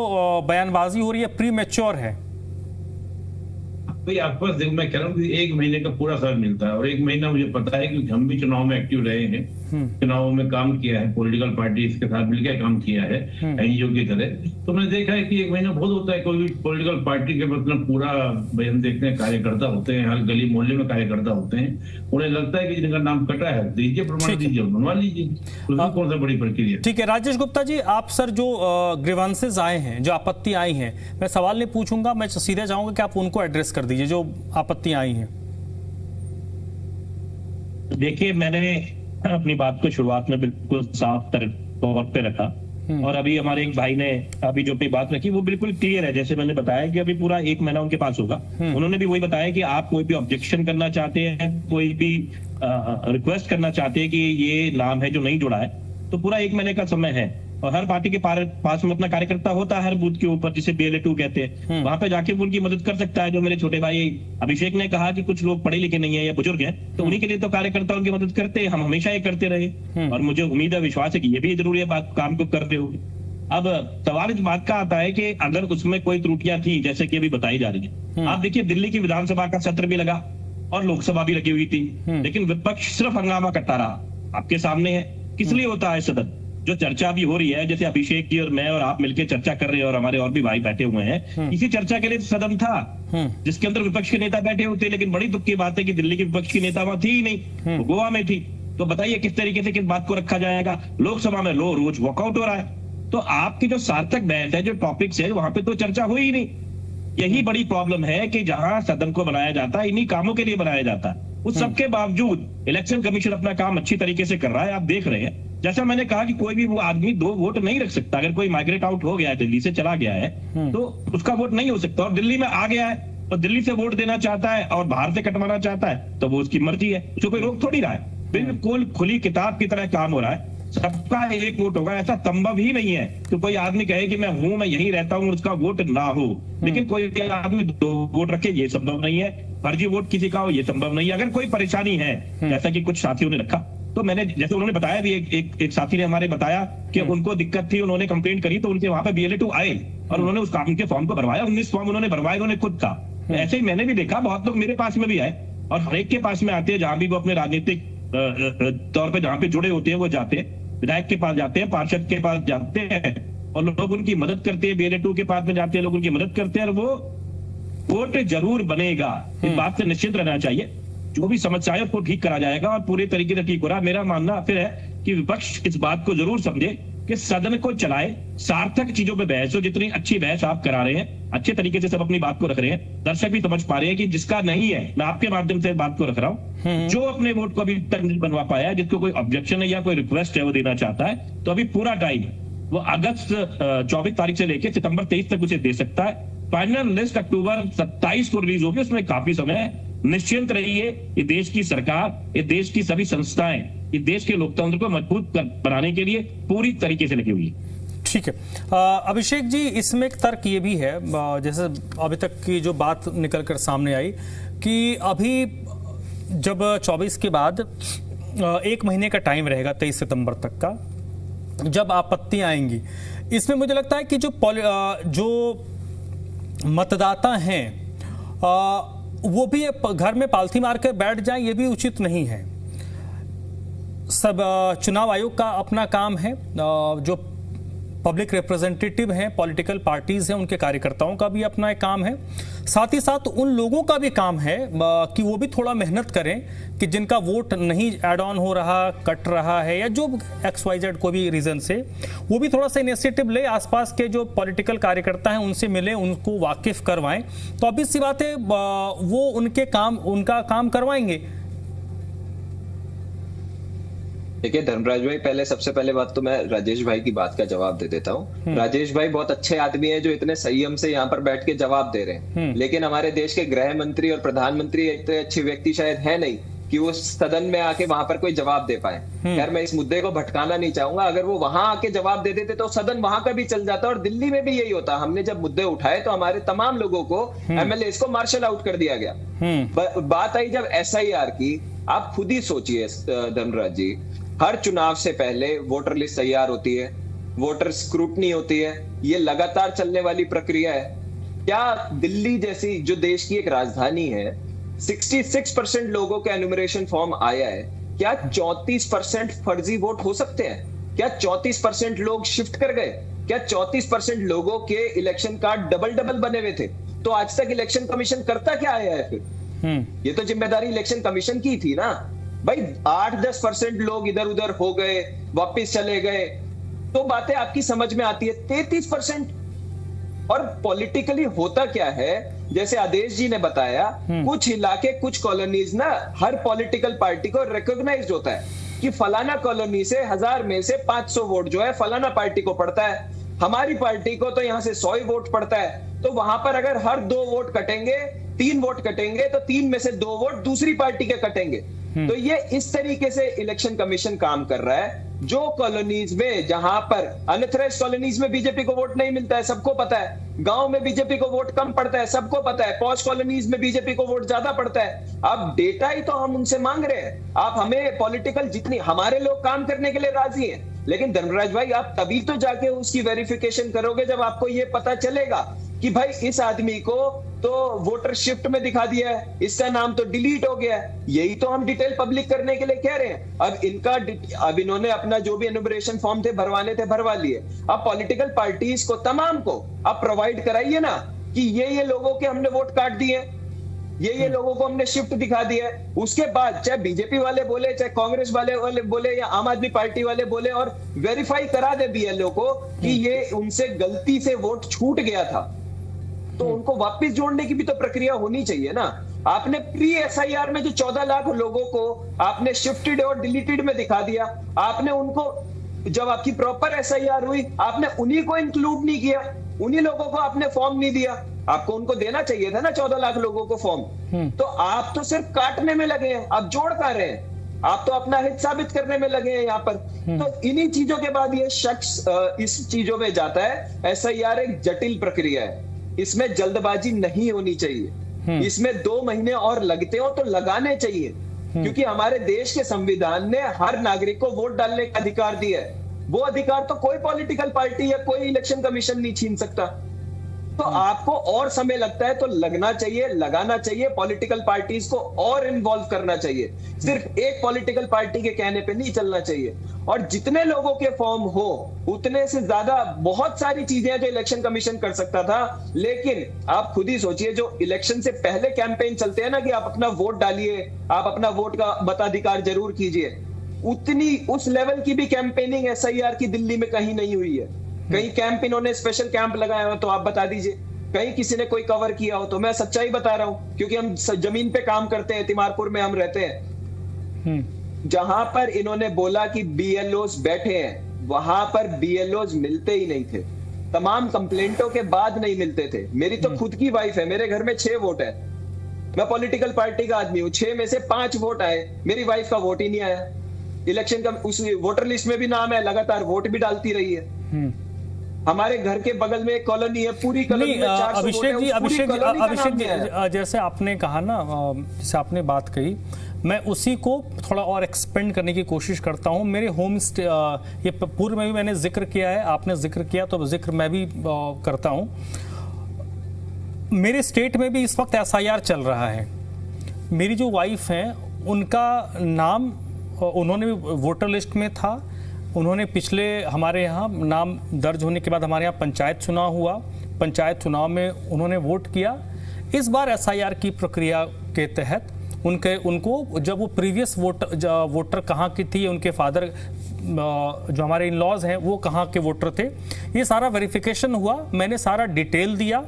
Speaker 2: बयानबाजी हो रही है प्री मैच्योर है।
Speaker 6: भाई आपके पास मैं कह रहा हूँ कि 1 महीने का पूरा समय मिलता है, और 1 महीना मुझे पता है कि हम भी चुनाव में एक्टिव रहे हैं, चुनावों में काम किया है, पॉलिटिकल पार्टी के साथ मिलकर काम किया है एनजीओ की तरह। तो मैंने देखा है कि 1 महीना बहुत होता है। कोई भी पॉलिटिकल पार्टी के मतलब पूरा भाई हम देखते हैं कार्यकर्ता होते हैं, हर गली मोहल्ले में कार्यकर्ता होते हैं, उन्हें लगता है कि जिनका नाम कटा है दीजिए प्रमाण, दीजिए बनवा लीजिए, उसमें कौन सा बड़ी प्रक्रिया।
Speaker 2: ठीक है राजेश गुप्ता जी, आप सर जो ग्रीवेंसेस आए हैं, जो आपत्ति आई हैं, मैं सवाल नहीं पूछूंगा, मैं सीधे चाहूंगा कि आप उनको एड्रेस कर दीजिए जो आपत्ति आई हैं।
Speaker 3: देखिए मैंने अपनी बात को शुरुआत में बिल्कुल साफ तौर पे रखा, और अभी हमारे एक भाई ने अभी जो अपनी बात रखी वो बिल्कुल क्लियर है। जैसे मैंने बताया कि अभी पूरा 1 महीना उनके पास होगा। उन्होंने भी वही बताया कि आप कोई भी ऑब्जेक्शन करना चाहते हैं, कोई भी रिक्वेस्ट करना चाहते हैं कि ये नाम है जो नहीं जुड़ा है, तो पूरा 1 महीने का समय है। और हर पार्टी के पास में अपना कार्यकर्ता होता है हर बूथ के ऊपर, जिसे BLA2 कहते हैं, वहां पे जाके वो उनकी मदद कर सकता है। जो मेरे छोटे भाई अभिषेक ने कहा कि कुछ लोग पढ़े लिखे नहीं है या बुजुर्ग हैं, तो उन्हीं के लिए तो कार्यकर्ता उनकी मदद करते हैं, हम हमेशा ये करते रहे, और मुझे उम्मीद है, विश्वास है कि ये भी जरूरी है बात काम को करते हुए। अब सवाल इस बात का आता है कि अगर उसमें कोई त्रुटियां थी जैसे कि अभी बताई जा रही है, आप देखिए दिल्ली की विधानसभा का सत्र भी लगा और लोकसभा भी लगी हुई थी, लेकिन विपक्ष सिर्फ हंगामा करता रहा। आपके सामने है, किस लिए होता है सदन? जो चर्चा भी हो रही है, जैसे अभिषेक जी और मैं और आप मिलकर चर्चा कर रहे हैं और हमारे और भी भाई बैठे हुए हैं, इसी चर्चा के लिए सदन था जिसके अंदर विपक्ष के नेता बैठे होते। लेकिन बड़ी दुख की बात है कि दिल्ली की विपक्ष की नेता वहां थी ही नहीं, वो गोवा में थी। तो बताइए किस तरीके से किस बात को रखा जाएगा। लोकसभा में रोज वॉकआउट हो रहा है, तो आपकी जो सार्थक बहस है, जो टॉपिक्स है, वहां पे तो चर्चा हुई ही नहीं। यही बड़ी प्रॉब्लम है कि जहां सदन को बनाया जाता है, इन्हीं कामों के लिए बनाया जाता है। उस सबके बावजूद इलेक्शन कमीशन अपना काम अच्छी तरीके से कर रहा है। आप देख रहे हैं, जैसा मैंने कहा कि कोई भी वो आदमी 2 वोट नहीं रख सकता। अगर कोई माइग्रेट आउट हो गया है, दिल्ली से चला गया है, तो उसका वोट नहीं हो सकता। और दिल्ली में आ गया है और दिल्ली से वोट देना चाहता है और बाहर से कटवाना चाहता है, तो वो उसकी मर्जी है, उसको कोई रोक थोड़ी रहा है। बिल्कुल खुली किताब की तरह काम हो रहा है, सबका 1 वोट होगा। ऐसा संभव ही नहीं है कि कोई आदमी कहे कि मैं यहीं रहता हूं, उसका वोट ना हो। लेकिन कोई आदमी 2 वोट रखे, ये संभव नहीं है। फर्जी वोट किसी का हो, ये संभव नहीं है। अगर कोई परेशानी है, जैसा कि कुछ साथियों ने रखा, तो मैंने जैसे उन्होंने बताया भी, एक साथी ने हमारे बताया कि उनको दिक्कत थी, उन्होंने कंप्लेंट करी, तो उनके वहां पे BLA2 आए और उन्होंने उस काम के फॉर्म को भरवाया। 19 फॉर्म उन्होंने भरवाए, उन्होंने खुद का। ऐसे ही मैंने भी देखा, बहुत लोग मेरे पास में भी आए, और हर एक के पास में आते हैं जहां भी वो अपने राजनीतिक तौर पर जहां पे जुड़े होते हैं, वो जाते हैं, विधायक के पास जाते हैं, पार्षद के पास जाते हैं, और लोग उनकी मदद करते हैं। BLA2 के पास में जाते हैं, लोग उनकी मदद करते हैं, और वो वोट जरूर बनेगा। इस बात से निश्चित रहना चाहिए। जो भी समस्या है उसको ठीक करा जाएगा, और पूरे तरीके से ठीक हो रहा है। मेरा मानना फिर है कि विपक्ष इस बात को जरूर समझे कि सदन को चलाए, सार्थक चीजों पे बहस हो। जितनी अच्छी बहस आप करा रहे हैं, अच्छे तरीके से सब अपनी बात को रख रहे हैं, दर्शक भी समझ पा रहे हैं कि जिसका नहीं है, मैं आपके माध्यम से बात को रख रहा हूं, जो अपने वोट को अभी तक नहीं बनवा पाया, जिसको कोई ऑब्जेक्शन है या कोई रिक्वेस्ट है वो देना चाहता है, तो अभी पूरा टाइम वो अगस्त 24 तारीख से लेकर सितंबर 23 तक उसे दे सकता है। फाइनल लिस्ट अक्टूबर 27 को रिलीज होगी, उसमें काफी समय है। निश्चिंत रहिए, ये देश की सरकार, ये देश की सभी संस्थाएं, ये देश के लोकतंत्र को मजबूत बनाने के लिए पूरी तरीके से लगी हुई है।
Speaker 2: ठीक है अभिषेक जी, इसमें एक तर्क ये भी है, जैसे अभी तक की जो बात निकल कर सामने आई कि अभी जब 24 के बाद 1 महीने का टाइम रहेगा 23 सितंबर तक का, जब आपत्तियां आएंगी। इसमें मुझे लगता है कि जो मतदाता हैं वो भी घर में पालथी मार कर बैठ जाएं, ये भी उचित नहीं है। सब चुनाव आयोग का अपना काम है, जो पब्लिक रिप्रेजेंटेटिव हैं, पॉलिटिकल पार्टीज हैं, उनके कार्यकर्ताओं का भी अपना एक काम है। साथ ही साथ उन लोगों का भी काम है कि वो भी थोड़ा मेहनत करें कि जिनका वोट नहीं ऐड ऑन हो रहा, कट रहा है, या जो XYZ कोई भी रीजन से, वो भी थोड़ा सा इनिशिएटिव ले, आसपास के जो पॉलिटिकल कार्यकर्ता हैं उनसे मिले, उनको वाकिफ करवाएं। तो ऑब्वियस सी बात है वो उनका काम करवाएंगे।
Speaker 4: देखिए धर्मराज भाई, सबसे पहले बात तो मैं राजेश भाई की बात का जवाब दे देता हूँ। राजेश भाई बहुत अच्छे आदमी हैं जो इतने संयम से यहाँ पर बैठ के जवाब दे रहे हैं, लेकिन हमारे देश के गृह मंत्री और प्रधानमंत्री इतने अच्छे व्यक्ति शायद है नहीं कि वो सदन में आके वहां पर कोई जवाब दे पाए। खैर मैं इस मुद्दे को भटकाना नहीं चाहूंगा, अगर वो वहां आके जवाब दे देते तो सदन वहां का भी चल जाता, और दिल्ली में भी यही होता। हमने जब मुद्दे उठाए तो हमारे तमाम लोगों को, MLAs को मार्शल आउट कर दिया गया। बात आई जब SIR की, आप खुद ही सोचिए धर्मराज जी, हर चुनाव से पहले वोटर लिस्ट तैयार होती है, वोटर स्क्रूटनी होती है, ये लगातार चलने वाली प्रक्रिया है। क्या दिल्ली जैसी जो देश की एक राजधानी है, 66% लोगों के एनुमरेशन फॉर्म आया है, क्या 34% फर्जी वोट हो सकते हैं? क्या 34% लोग शिफ्ट कर गए? क्या 34% लोगों के इलेक्शन कार्ड डबल बने हुए थे? तो आज तक इलेक्शन कमीशन करता क्या आया है फिर? ये तो जिम्मेदारी इलेक्शन कमीशन की थी ना भाई। 8-10% लोग इधर उधर हो गए, वापस चले गए, तो बातें आपकी समझ में आती है। 33%। और पॉलिटिकली होता क्या है, जैसे आदेश जी ने बताया, कुछ इलाके, कुछ कॉलोनीज ना हर पॉलिटिकल पार्टी को रिकॉग्नाइज्ड होता है कि फलाना कॉलोनी से 1000 में से 500 वोट जो है फलाना पार्टी को पड़ता है, हमारी पार्टी को तो यहां से 100 ही वोट पड़ता है। तो वहां पर अगर हर 2 वोट कटेंगे, 3 वोट कटेंगे, तो 3 में से 2 वोट दूसरी पार्टी के कटेंगे। तो ये इस तरीके से इलेक्शन कमीशन काम कर रहा है। जो कॉलोनीज में, जहां पर अनऑथराइज्ड कॉलोनीज में बीजेपी को वोट नहीं मिलता है, सबको पता है। गांव में बीजेपी को वोट कम पड़ता है, सबको पता है। पॉश कॉलोनीज में बीजेपी को वोट ज्यादा पड़ता है। अब डेटा ही तो हम उनसे मांग रहे हैं। आप हमें पॉलिटिकल, जितनी हमारे लोग काम करने के लिए राजी हैं, लेकिन धर्मराज भाई आप तभी तो जाके उसकी वेरिफिकेशन करोगे जब आपको ये पता चलेगा कि भाई इस आदमी को तो वोटर शिफ्ट में दिखा दिया है, इसका नाम तो डिलीट हो गया है। यही तो हम डिटेल पब्लिक करने के लिए कह रहे हैं। अब इन्होंने अपना जो भी एनुमरेशन फॉर्म थे भरवाने थे, भरवा लिए। अब पॉलिटिकल पार्टीज को, तमाम को आप प्रोवाइड कराइए ना कि ये लोगों के हमने वोट काट दिए, ये लोगों को हमने शिफ्ट दिखा दिया है। उसके बाद चाहे बीजेपी वाले बोले, चाहे कांग्रेस वाले बोले, या आम आदमी पार्टी वाले बोले, और वेरीफाई करा दे BLO को कि ये उनसे गलती से वोट छूट गया था, तो उनको वापस जोड़ने की भी तो प्रक्रिया होनी चाहिए ना। आपने प्री SIR में जो 14 लाख लोगों को आपने शिफ्टेड और डिलीटेड में दिखा दिया, आपने उनको, जब आपकी प्रॉपर SIR हुई, आपने उन्हीं को इंक्लूड नहीं किया, उन्हीं लोगों को आपने फॉर्म नहीं दिया। आपको उनको देना चाहिए था ना 14 लाख लोगों को फॉर्म। तो आप तो सिर्फ काटने में लगे हैं, आप जोड़ कर रहे हैं, आप तो अपना हित साबित करने में लगे हैं यहाँ पर। तो इन्हीं चीजों के बाद ये शख्स इस चीजों में जाता है। SIR एक जटिल प्रक्रिया है, इसमें जल्दबाजी नहीं होनी चाहिए। इसमें 2 महीने और लगते हो तो लगाने चाहिए, क्योंकि हमारे देश के संविधान ने हर नागरिक को वोट डालने का अधिकार दिया है। वो अधिकार तो कोई पॉलिटिकल पार्टी या कोई इलेक्शन कमीशन नहीं छीन सकता। तो आपको और समय लगता है तो लगना चाहिए, लगाना चाहिए, पॉलिटिकल पार्टीज को और इन्वॉल्व करना चाहिए। सिर्फ एक पॉलिटिकल पार्टी के कहने पे नहीं चलना चाहिए। और जितने लोगों के फॉर्म हो उतने से ज्यादा बहुत सारी चीजें जो इलेक्शन कमीशन कर सकता था। लेकिन आप खुद ही सोचिए, जो इलेक्शन से पहले कैंपेन चलते हैं ना कि आप अपना वोट डालिए, आप अपना वोट का मताधिकार जरूर कीजिए, उतनी उस लेवल की भी कैंपेनिंग SIR की दिल्ली में कहीं नहीं हुई है। कहीं कैंप इन्होंने स्पेशल कैंप लगाए हो तो आप बता दीजिए, कहीं किसी ने कोई कवर किया हो तो। मैं सच्चाई बता रहा हूं क्योंकि हम जमीन पे काम करते हैं, तिमारपुर में हम रहते हैं। जहां पर इन्होंने बोला कि BLOs बैठे हैं, वहां पर BLOs मिलते ही नहीं थे। तमाम कंप्लेंटों के बाद नहीं मिलते थे। मेरी तो खुद की वाइफ है, मेरे घर में 6 वोट है, मैं पॉलिटिकल पार्टी का आदमी हूं। 6 में से 5 वोट आए, मेरी वाइफ का वोट ही नहीं आया। इलेक्शन का उस वोटर लिस्ट में भी नाम है, लगातार वोट भी डालती रही है। हमारे घर के बगल में एक कॉलोनी है, पूरी कॉलोनी में 400 वोट है,
Speaker 2: अभिषेक जी जैसे आपने कहा ना, जैसे आपने बात कही, मैं उसी को थोड़ा और एक्सपेंड करने की कोशिश करता हूं। मेरे होम स्टे, ये पूर्व में भी मैंने जिक्र किया है, आपने जिक्र किया तो जिक्र मैं भी करता हूं। मेरे स्टेट में भी इस वक्त SIR चल रहा है। मेरी जो वाइफ हैं उनका नाम, उन्होंने भी वोटर लिस्ट में था, उन्होंने पिछले हमारे यहाँ नाम दर्ज होने के बाद हमारे यहाँ पंचायत चुनाव हुआ, पंचायत चुनाव में उन्होंने वोट किया। इस बार SIR की प्रक्रिया के तहत उनको जब वो प्रीवियस वोटर कहाँ की थी, उनके फादर जो हमारे इन लॉज हैं वो कहाँ के वोटर थे, ये सारा वेरिफिकेशन हुआ। मैंने सारा डिटेल दिया,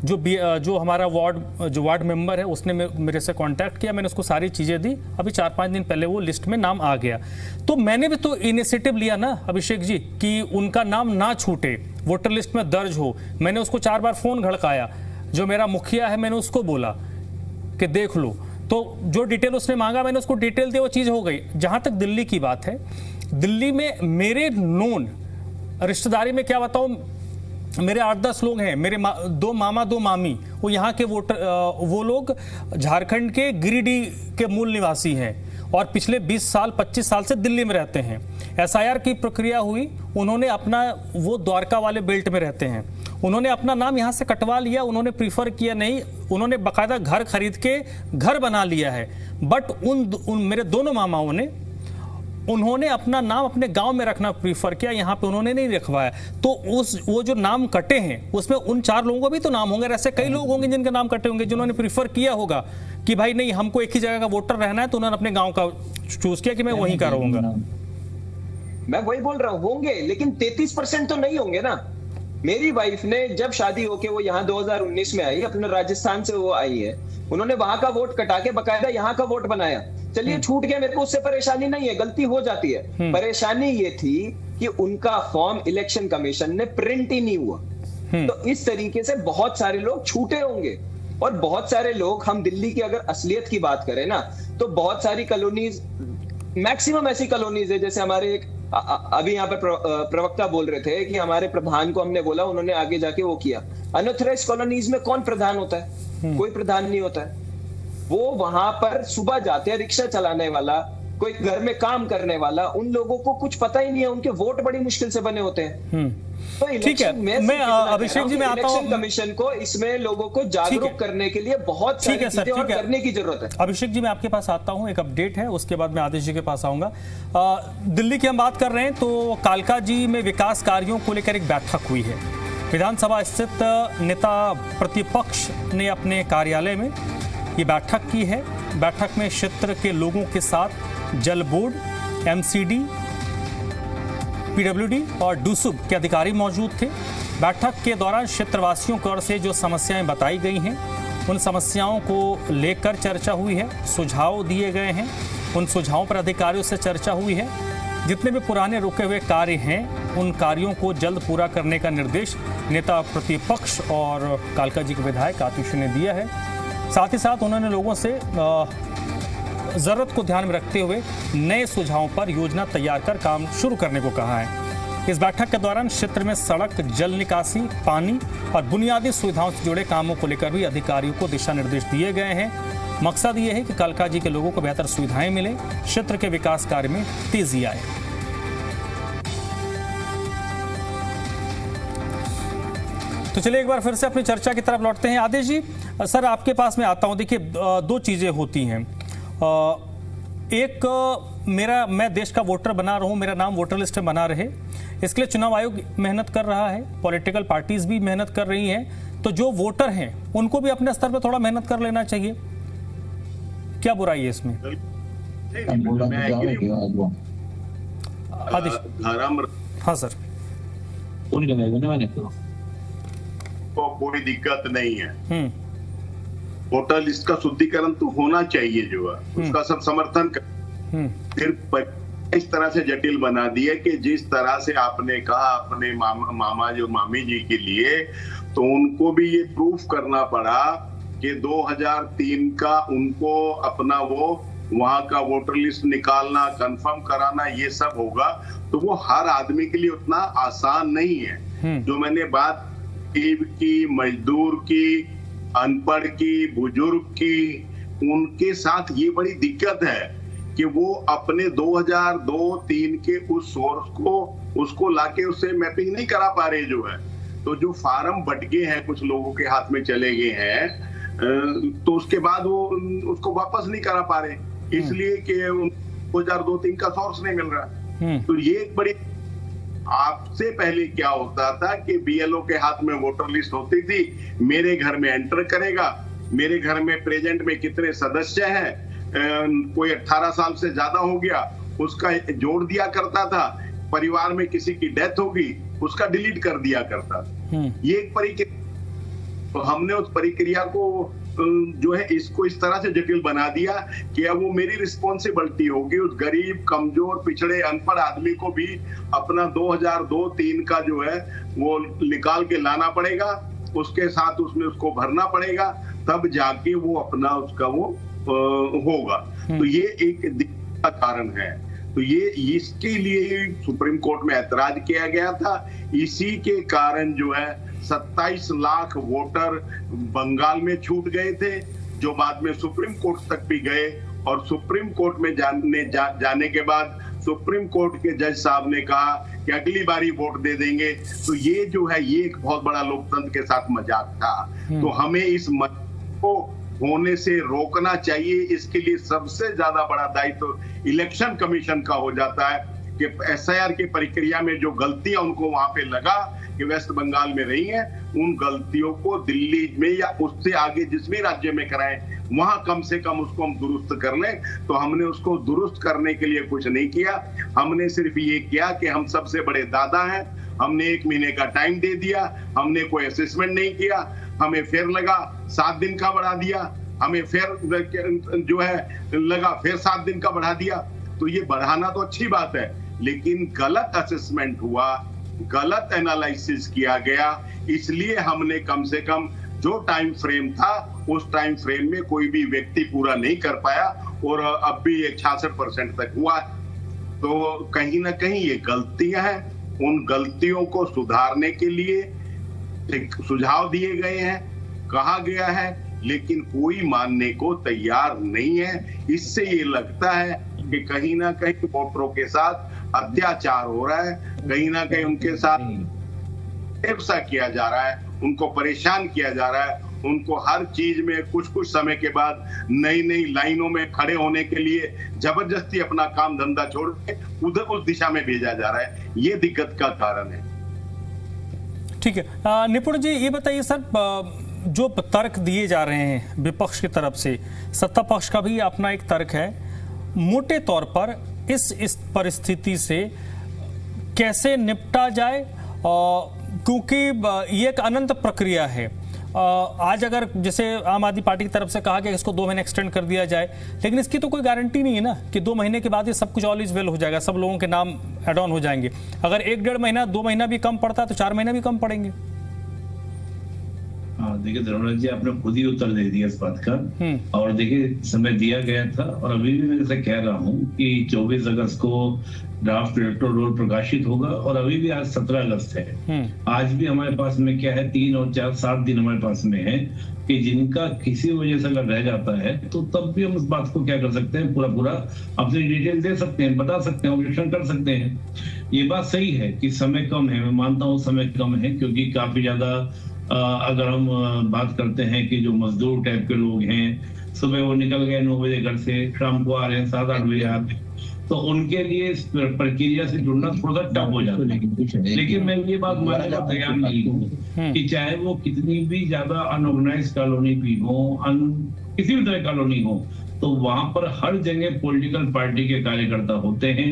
Speaker 2: जो हमारा वार्ड मेंबर है उसने मेरे से कांटेक्ट किया, मैंने उसको सारी चीज़ें दी। अभी 4-5 दिन पहले वो लिस्ट में नाम आ गया। तो मैंने भी तो इनिशिएटिव लिया ना अभिषेक जी कि उनका नाम ना छूटे, वोटर लिस्ट में दर्ज हो। मैंने उसको 4 बार फ़ोन घड़काया, जो मेरा मुखिया है मैंने उसको बोला कि देख लो, तो जो डिटेल उसने मांगा मैंने उसको डिटेल दी, वो चीज़ हो गई। जहाँ तक दिल्ली की बात है, दिल्ली में मेरे नोन रिश्तेदारी में क्या बताऊँ, मेरे 8-10 लोग हैं, मेरे 2 मामा 2 मामी, वो यहाँ के वोटर, वो लोग झारखंड के गिरिडीह के मूल निवासी हैं और पिछले 20 साल 25 साल से दिल्ली में रहते हैं। SIR की प्रक्रिया हुई, उन्होंने अपना, वो द्वारका वाले बेल्ट में रहते हैं, उन्होंने अपना नाम यहाँ से कटवा लिया, उन्होंने प्रीफर किया नहीं, उन्होंने बाकायदा घर खरीद के घर बना लिया है। बट उन मेरे दोनों मामाओं ने, उन्होंने अपना नाम अपने गांव में रखना प्रीफर किया, यहाँ पे उन्होंने नहीं रखवाया। तो वो जो नाम कटे हैं उसमें उन 4 लोगों का भी तो नाम होंगे, ऐसे कई लोग होंगे जिनके नाम कटे होंगे, जिन्होंने प्रीफर किया होगा कि भाई नहीं हमको एक ही जगह का वोटर रहना है, तो उन्होंने अपने गांव का चूज किया कि मैं वहीं का रहूंगा।
Speaker 4: मैं वही बोल रहा हूँ, होंगे, लेकिन 33% तो नहीं होंगे ना। मेरी वाइफ ने जब शादी होके वो यहाँ 2019 में आई, अपने राजस्थान से वो आई है, उन्होंने वहां का वोट कटा के बकायदा यहाँ का वोट बनाया। चलिए छूट गया, मेरे को उससे परेशानी नहीं है, गलती हो जाती है। परेशानी ये थी कि उनका फॉर्म इलेक्शन कमीशन ने प्रिंट ही नहीं हुआ। तो इस तरीके से बहुत सारे लोग छूटे होंगे, और बहुत सारे लोग, हम दिल्ली की अगर असलियत की बात करें ना, तो बहुत सारी कॉलोनीज, मैक्सिमम ऐसी कॉलोनीज है, जैसे हमारे एक अभी यहाँ पर प्रवक्ता बोल रहे थे कि हमारे प्रधान को हमने बोला, उन्होंने आगे जाके वो किया। अनऑथराइज्ड कॉलोनीज में कौन प्रधान होता है? कोई प्रधान नहीं होता है। वो वहां पर सुबह जाते हैं, रिक्शा चलाने वाला, कोई घर में काम करने वाला, उन लोगों को कुछ पता ही नहीं है, उनके वोट बड़ी मुश्किल से बने होते हैं। तो
Speaker 2: ठीक है, मैं अभिषेक जी में आता हूं,
Speaker 4: इलेक्शन कमीशन को इसमें लोगों को जागरूक करने के लिए बहुत सारी चीजें और करने की जरूरत है।
Speaker 2: अभिषेक जी मैं आपके पास आता हूं, एक अपडेट है, उसके बाद मैं आदेश जी के पास आऊंगा। दिल्ली की हम बात कर रहे हैं, तो कालका जी में विकास कार्यों को लेकर एक बैठक हुई है। विधानसभा स्थित नेता प्रतिपक्ष ने अपने कार्यालय में ये बैठक की है। बैठक में क्षेत्र के लोगों के साथ जल बोर्ड, MCD, PWD और डूसुब के अधिकारी मौजूद थे। बैठक के दौरान क्षेत्रवासियों की ओर से जो समस्याएं बताई गई हैं, उन समस्याओं को लेकर चर्चा हुई है, सुझाव दिए गए हैं, उन सुझावों पर अधिकारियों से चर्चा हुई है। जितने भी पुराने रुके हुए कार्य हैं, उन कार्यों को जल्द पूरा करने का निर्देश नेता प्रतिपक्ष और कालका जी के विधायक आतिश ने दिया है। साथ ही साथ उन्होंने लोगों से जरूरत को ध्यान में रखते हुए नए सुझावों पर योजना तैयार कर काम शुरू करने को कहा है। इस बैठक के दौरान क्षेत्र में सड़क, जल निकासी, पानी और बुनियादी सुविधाओं से जुड़े कामों को लेकर भी अधिकारियों को दिशा निर्देश दिए गए हैं। मकसद ये है कि कालका जी के लोगों को बेहतर सुविधाएं मिले, क्षेत्र के विकास कार्य में तेजी आए। तो चलिए एक बार फिर से अपनी चर्चा की तरफ लौटते हैं। आदेश जी, सर आपके पास मैं आता हूं। देखिए, 2 चीजें होती हैं। एक, मैं देश का वोटर बना रहा हूं, मेरा नाम वोटर लिस्ट में बना रहे, इसके लिए चुनाव आयोग मेहनत कर रहा है, पॉलिटिकल पार्टीज भी मेहनत कर रही हैं। तो जो वोटर हैं उनको भी अपने स्तर पर थोड़ा मेहनत कर लेना चाहिए। क्या बुराई है इसमें? आदेश। हाँ सर,
Speaker 5: को कोई दिक्कत नहीं है। वोटर लिस्ट का शुद्धिकरण तो होना चाहिए, जो है उसका सब समर्थन कर। फिर इस तरह से जटिल बना दिया कि जिस तरह से आपने कहा अपने मामा जो मामी जी के लिए, तो उनको भी ये प्रूफ करना पड़ा कि 2003 का उनको अपना वो वहां का वोटर लिस्ट निकालना, कंफर्म कराना, ये सब होगा। तो वो हर आदमी के लिए उतना आसान नहीं है। जो मैंने बात गरीब की, मजदूर की, अनपढ़ की, बुजुर्ग की, उनके साथ ये बड़ी दिक्कत है कि वो अपने 2002-3 के उस सोर्स को उसको लाके उससे मैपिंग नहीं करा पा रहे जो है। तो जो फार्म बट गए हैं, कुछ लोगों के हाथ में चले गए हैं, तो उसके बाद वो उसको वापस नहीं करा पा रहे, इसलिए कि 2002-3 का सोर्स नहीं मिल रहा। तो ये एक बड़ी, आपसे पहले क्या होता था कि बीएलओ के हाथ में वोटर लिस्ट होती थी, मेरे घर में एंटर करेगा, मेरे घर में प्रेजेंट में कितने सदस्य हैं, कोई 18 साल से ज्यादा हो गया उसका जोड़ दिया करता था, परिवार में किसी की डेथ होगी उसका डिलीट कर दिया करता था। ये एक प्रक्रिया, तो हमने उस प्रक्रिया को जो है इसको इस तरह से जटिल बना दिया कि अब वो मेरी रिस्पॉन्सिबिलिटी होगी उस गरीब, कमजोर, पिछड़े, अनपढ़ आदमी को भी अपना 2002-3 का जो है वो निकाल के लाना पड़ेगा, उसके साथ उसमें उसको भरना पड़ेगा, तब जाके वो अपना उसका वो होगा। तो ये एक दिक्कत का कारण है। तो ये इसके लिए सुप्रीम कोर्ट में ऐतराज किया गया था। इसी के कारण जो है 27 लाख वोटर बंगाल में छूट गए थे, जो बाद में सुप्रीम कोर्ट तक भी गए, और सुप्रीम कोर्ट में जाने के बाद सुप्रीम कोर्ट के जज साहब ने कहा कि अगली बारी वोट दे देंगे। तो ये जो है ये एक बहुत बड़ा लोकतंत्र के साथ मजाक था। तो हमें इस मजाक को होने से रोकना चाहिए। इसके लिए सबसे ज्यादा बड़ा दायित्व इलेक्शन कमीशन का हो जाता है कि एसआईआर की प्रक्रिया में जो गलतियां उनको वहां पे लगा कि वेस्ट बंगाल में रही हैं, उन गलतियों को दिल्ली में या उससे आगे जिस भी राज्य में कराएं, वहां कम से कम उसको हम दुरुस्त कर लें। तो हमने उसको दुरुस्त करने के लिए कुछ नहीं किया, हमने सिर्फ ये किया कि हम सबसे बड़े दादा हैं, हमने 1 महीने का टाइम दे दिया, हमने कोई असेसमेंट नहीं किया, हमें फिर लगा 7 दिन का बढ़ा दिया, हमें फिर जो है लगा फिर 7 दिन का बढ़ा दिया। तो ये बढ़ाना तो अच्छी बात है, लेकिन गलत असेसमेंट हुआ, गलत एनालिसिस किया गया, इसलिए हमने कम से कम जो टाइम फ्रेम था उस टाइम फ्रेम में कोई भी व्यक्ति पूरा नहीं कर पाया, और अब भी 66% तक हुआ है। तो कहीं ना कहीं ये गलतियां हैं, उन गलतियों को सुधारने के लिए सुझाव दिए गए हैं, कहा गया है, लेकिन कोई मानने को तैयार नहीं है। इससे ये लगता है कि कहीं ना कहीं वोटरों के साथ अत्याचार हो रहा है, कहीं ना कहीं उनके साथ हिंसा किया जा रहा है, उनको परेशान किया जा रहा है, उनको हर चीज में कुछ समय के बाद नई नई लाइनों में खड़े होने के लिए जबरदस्ती अपना काम धंधा छोड़ के उधर उस दिशा में भेजा जा रहा है। ये दिक्कत का कारण है।
Speaker 2: ठीक है, निपुण जी ये बताइए सर, जो तर्क दिए जा रहे हैं विपक्ष की तरफ से, सत्ता पक्ष का भी अपना एक तर्क है, मोटे तौर पर इस परिस्थिति से कैसे निपटा जाए, क्योंकि ये एक अनंत प्रक्रिया है। आज अगर जैसे आम आदमी पार्टी की तरफ से कहा गया इसको 2 महीने एक्सटेंड कर दिया जाए, लेकिन इसकी तो कोई गारंटी नहीं है ना कि 2 महीने के बाद ये सब कुछ ऑल इज वेल हो जाएगा, सब लोगों के नाम एड ऑन हो जाएंगे। अगर 1-1.5 महीना 2 महीना भी कम पड़ता है तो 4 महीना भी कम पड़ेंगे।
Speaker 6: देखिए धर्मराज जी, आपने खुद ही उत्तर दे दिया इस बात का। और देखिए समय दिया गया था, और अभी भी मैं जैसे कह रहा हूँ कि 24 अगस्त को ड्राफ्ट इलेक्टोरल रोल प्रकाशित होगा, और अभी भी आज 17 अगस्त है। आज भी हमारे पास में क्या है, 3 और 4 7 दिन हमारे पास में है कि जिनका किसी वजह से अगर रह जाता है तो तब भी हम उस बात को क्या कर सकते हैं, पूरा अपनी डिटेल दे सकते हैं, बता सकते हैं, ऑब्जेक्शन कर सकते हैं। ये बात सही है कि समय कम है, मैं मानता हूँ समय कम है, क्योंकि काफी ज्यादा अगर हम बात करते हैं कि जो मजदूर टाइप के लोग हैं, सुबह वो निकल गए 9 बजे घर से, शाम को आ रहे हैं 7-8 बजे आते हैं, तो उनके लिए इस प्रक्रिया से जुड़ना थोड़ा सा टफ हो जाता है। लेकिन मैं ये बात मानने को तैयार नहीं हूँ कि चाहे वो कितनी भी ज्यादा अनऑर्गेनाइज कॉलोनी भी हो, किसी भी तरह कॉलोनी हो, तो वहां पर हर जगह पॉलिटिकल पार्टी के कार्यकर्ता होते हैं,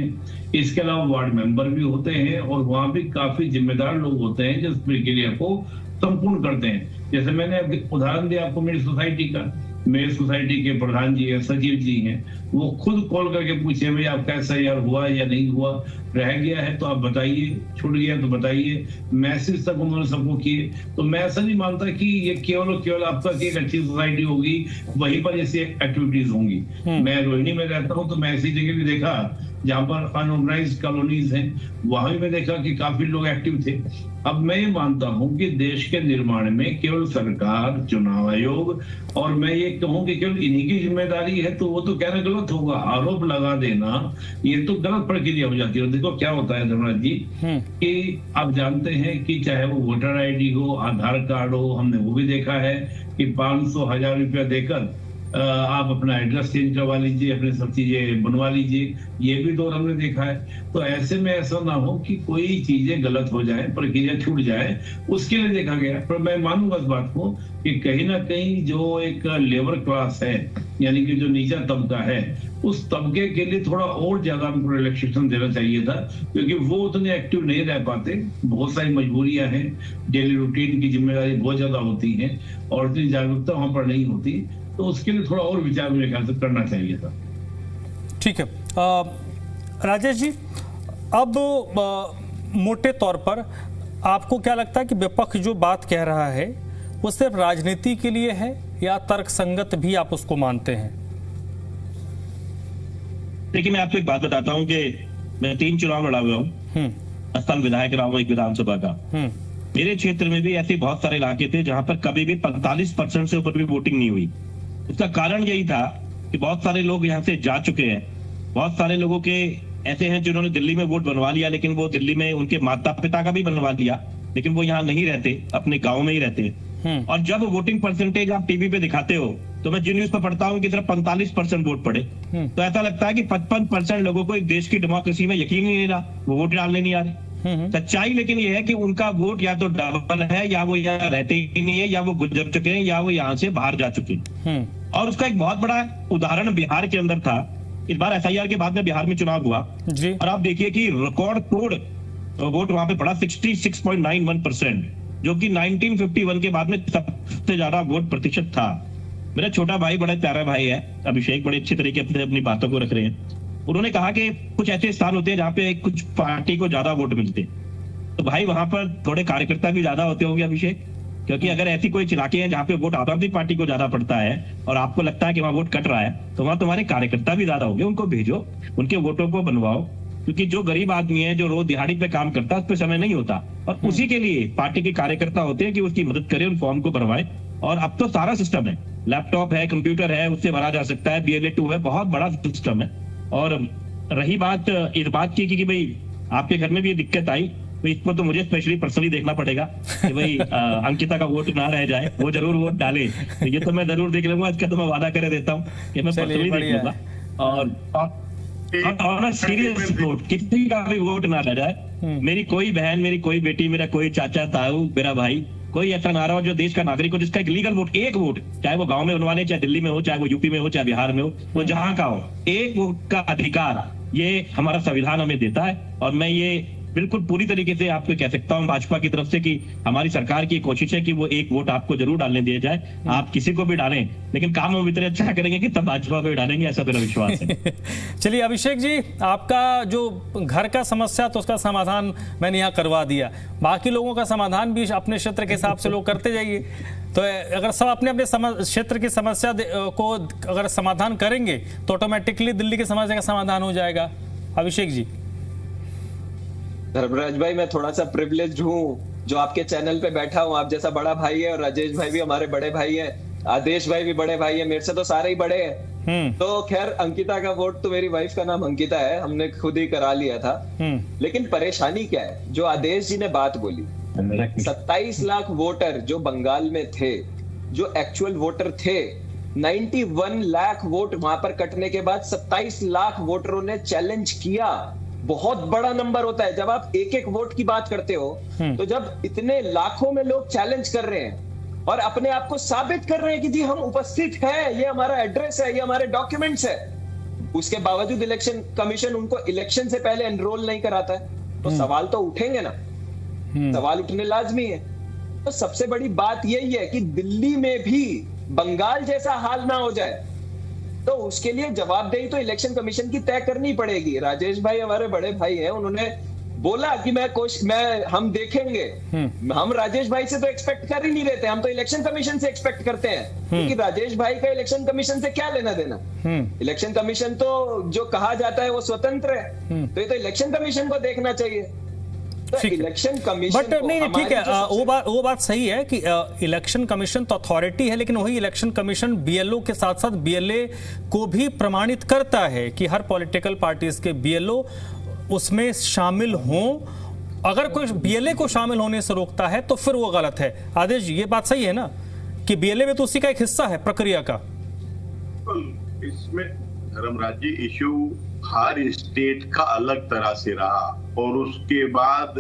Speaker 6: इसके अलावा वार्ड मेंबर भी होते हैं, और वहां भी काफी जिम्मेदार लोग होते हैं जो इस प्रक्रिया को संपूर्ण करते हैं। जैसे मैंने उदाहरण दिया आपको मेरी सोसाइटी का, मेरी सोसाइटी के प्रधान जी हैं, सचिव जी हैं, वो खुद कॉल करके पूछे भाई आपका SIR हुआ या नहीं हुआ, रह गया है तो आप बताइए, छूट गया तो बताइए, मैसेज तक उन्होंने सबको किए। तो मैं ऐसा नहीं मानता कि ये केवल और केवल आपका एक अच्छी सोसाइटी होगी वहीं पर ऐसी एक्टिविटीज होंगी। मैं रोहिणी में रहता हूँ तो मैं ऐसी जगह भी देखा जहां पर अनऑर्गेनाइज्ड कॉलोनीज हैं, वहां भी मैं देखा कि काफी लोग एक्टिव थे। अब मैं ये मानता हूं कि देश के निर्माण में केवल सरकार, चुनाव आयोग और मैं ये कहूं कि केवल इन्हीं की जिम्मेदारी है, तो वो तो कहना गलत होगा। आरोप लगा देना ये तो गलत प्रक्रिया हो जाती है। देखो क्या होता है धर्मराज जी कि आप जानते हैं कि चाहे वो वोटर ID हो, आधार कार्ड हो, हमने वो भी देखा है कि 500-1000 रुपया देकर आप अपना एड्रेस चेंज करवा लीजिए, अपने सब चीजें बनवा लीजिए, ये भी दौर हमने देखा है। तो ऐसे में ऐसा ना हो कि कोई चीजें गलत हो जाए, प्रक्रिया छूट जाए, उसके लिए देखा गया। पर मैं मानूंगा इस बात को कि कहीं ना कहीं जो एक लेबर क्लास है, यानी कि जो नीचा तबका है, उस तबके के लिए थोड़ा और ज्यादा हमको रिलैक्सेशन देना चाहिए था, क्योंकि वो उतने एक्टिव नहीं रह पाते। बहुत सारी मजबूरियां हैं, डेली रूटीन की जिम्मेदारी बहुत ज्यादा होती है और इतनी जागरूकता वहां पर नहीं होती। तो उसके लिए थोड़ा और विचार मेरे ख्याल से करना चाहिए था।
Speaker 2: ठीक है राजेश जी, अब मोटे तौर पर आपको क्या लगता है कि विपक्ष जो बात कह रहा है वो सिर्फ राजनीति के लिए है या तर्कसंगत भी आप उसको मानते हैं?
Speaker 3: देखिए, मैं आपको एक बात बताता हूं कि मैं 3 चुनाव लड़ा हुआ हूं, स्थान विधायक रहा हूं, एक विधानसभा का। मेरे क्षेत्र में भी ऐसे बहुत सारे इलाके थे जहां पर कभी भी 45% से ऊपर भी वोटिंग नहीं हुई। उसका कारण यही था कि बहुत सारे लोग यहाँ से जा चुके हैं। बहुत सारे लोगों के ऐसे हैं जिन्होंने दिल्ली में वोट बनवा लिया, लेकिन वो दिल्ली में उनके माता पिता का भी बनवा लिया, लेकिन वो यहाँ नहीं रहते, अपने गाँव में ही रहते हैं। और जब वोटिंग परसेंटेज आप टीवी पे दिखाते हो तो मैं जिन न्यूज पर पढ़ता हूँ कि सिर्फ 45% वोट पड़े, तो ऐसा लगता है कि 55% लोगों को एक देश की डेमोक्रेसी में यकीन ही नहीं रहा, वो वोट डालने नहीं आ रहे। सच्चाई लेकिन ये है कि उनका वोट या तो डबल है, या वो यहाँ रहते ही नहीं है, या वो गुजर चुके हैं, या वो यहाँ से बाहर जा चुके हैं। और उसका एक बहुत बड़ा उदाहरण बिहार के अंदर था। इस बार SIR के बाद में बिहार में चुनाव हुआ जी। और आप देखिए कि रिकॉर्ड तोड़ वोट वहां पे पड़ा 66.91%, जो कि 1951 के बाद में सबसे ज्यादा वोट प्रतिशत था। मेरा छोटा भाई, बड़ा प्यारा भाई है अभिषेक, बड़े अच्छे तरीके से अपनी बातों को रख रहे हैं। उन्होंने कहा कि कुछ ऐसे स्थान होते हैं जहाँ पे कुछ पार्टी को ज्यादा वोट मिलते, तो भाई वहां पर थोड़े कार्यकर्ता भी ज्यादा होते होंगे अभिषेक, क्योंकि अगर ऐसी कोई इलाके हैं जहाँ पे वोट आम आदमी पार्टी को ज्यादा पड़ता है और आपको लगता है कि वहां वोट कट रहा है, तो वहां तुम्हारे कार्यकर्ता भी ज्यादा होंगे, उनको भेजो, उनके वोटों को बनवाओ। क्योंकि जो गरीब आदमी है, जो रोज दिहाड़ी पे काम करता है, उस पर समय नहीं होता, और उसी के लिए पार्टी के कार्यकर्ता होते हैं कि उसकी मदद करें, उन फॉर्म को भरवाएं। और अब तो सारा सिस्टम है, लैपटॉप है, कंप्यूटर है, उससे भरा जा सकता है, BLA 2 है, बहुत बड़ा सिस्टम है। और रही बात इस बात की कि भाई आपके घर में भी दिक्कत आई, तो इसको तो मुझे स्पेशली पर्सनली देखना पड़ेगा कि भाई अंकिता का वोट ना रह जाए, वो जरूर वोट डाले। तो ये तो मैं जरूर देख लूंगा, इसका तो मैं वादा कर देता हूँ कि मैं पर्सनली देख लूंगा। और सीरियस वोट, किसी का भी वोट ना रह जाए। मेरी कोई बहन, मेरी कोई बेटी, मेरा कोई चाचा, ताऊ, मेरा भाई, कोई ऐसा ना रहा हो जो देश का नागरिक हो, जिसका एक लीगल वोट, एक वोट, चाहे वो गांव में बनवाने, चाहे दिल्ली में हो, चाहे वो यूपी में हो, चाहे बिहार में हो, वो जहां का हो, एक वोट का अधिकार ये हमारा संविधान हमें देता है। और मैं ये बिल्कुल पूरी तरीके से आपको कह सकता हूं भाजपा की तरफ से कि हमारी सरकार की कोशिश है कि वो एक वोट आपको जरूर डालने दिया जाए। आप किसी को भी डालें, लेकिन काम हम इतने अच्छा करेंगे कि तब भाजपा को भी डालेंगे, ऐसा मेरा विश्वास है। चलिए
Speaker 2: अभिषेक जी, आपका जो घर का समस्या तो उसका समाधान मैंने यहाँ करवा दिया, बाकी लोगों का समाधान भी अपने क्षेत्र के हिसाब से लोग करते जाइए। तो अगर सब अपने अपने क्षेत्र की समस्या को अगर समाधान करेंगे तो ऑटोमेटिकली दिल्ली की समस्या का समाधान हो जाएगा। अभिषेक जी।
Speaker 4: धर्मराज भाई, मैं थोड़ा सा प्रिविलेज्ड हूँ जो आपके चैनल पे बैठा हूँ। आप जैसा बड़ा भाई है, और राजेश भाई भी हमारे बड़े भाई है, आदेश भाई भी बड़े भाई है, मेरे से तो सारे ही बड़े हैं। तो खैर, अंकिता का वोट तो, मेरी वाइफ का नाम अंकिता है, हमने खुद ही करा लिया था। लेकिन परेशानी क्या है, जो आदेश जी ने बात बोली, 27 लाख वोटर जो बंगाल में थे, जो एक्चुअल वोटर थे, 91 लाख वोट वहां पर कटने के बाद 27 लाख वोटरों ने चैलेंज किया। बहुत बड़ा नंबर होता है जब आप एक एक वोट की बात करते हो। तो जब इतने लाखों में लोग चैलेंज कर रहे हैं और अपने आप को साबित कर रहे हैं कि जी हम उपस्थित हैं, ये हमारा एड्रेस है, ये हमारे डॉक्यूमेंट्स है, उसके बावजूद इलेक्शन कमीशन उनको इलेक्शन से पहले एनरोल नहीं कराता है, तो सवाल तो उठेंगे ना, सवाल उठने लाजमी है। तो सबसे बड़ी बात यही है कि दिल्ली में भी बंगाल जैसा हाल ना हो जाए। तो उसके लिए जवाबदेही तो इलेक्शन कमीशन की तय करनी पड़ेगी। राजेश भाई हमारे बड़े भाई हैं, उन्होंने बोला कि हम देखेंगे। हम राजेश भाई से तो एक्सपेक्ट कर ही नहीं रहे थे, हम तो इलेक्शन कमीशन से एक्सपेक्ट करते हैं, क्योंकि राजेश भाई का इलेक्शन कमीशन से क्या लेना देना। इलेक्शन कमीशन तो जो कहा जाता है वो स्वतंत्र है, तो ये तो इलेक्शन कमीशन को देखना चाहिए। तो इलेक्शन कमीशन
Speaker 2: बट नहीं ठीक है, वो बात सही है कि इलेक्शन कमीशन तो अथॉरिटी है, लेकिन वही इलेक्शन कमीशन बीएलओ के साथ साथ बीएलए को भी प्रमाणित करता है कि हर पॉलिटिकल पार्टीज के बीएलओ उसमें शामिल हों। अगर कोई बीएलए को शामिल होने से रोकता है तो फिर वो गलत है। आदेश जी, ये बात सही है ना कि बीएलए में तो उसी का एक हिस्सा है प्रक्रिया का।
Speaker 5: इसमें धर्मराज जी इशू हर स्टेट का अलग तरह से रहा और उसके बाद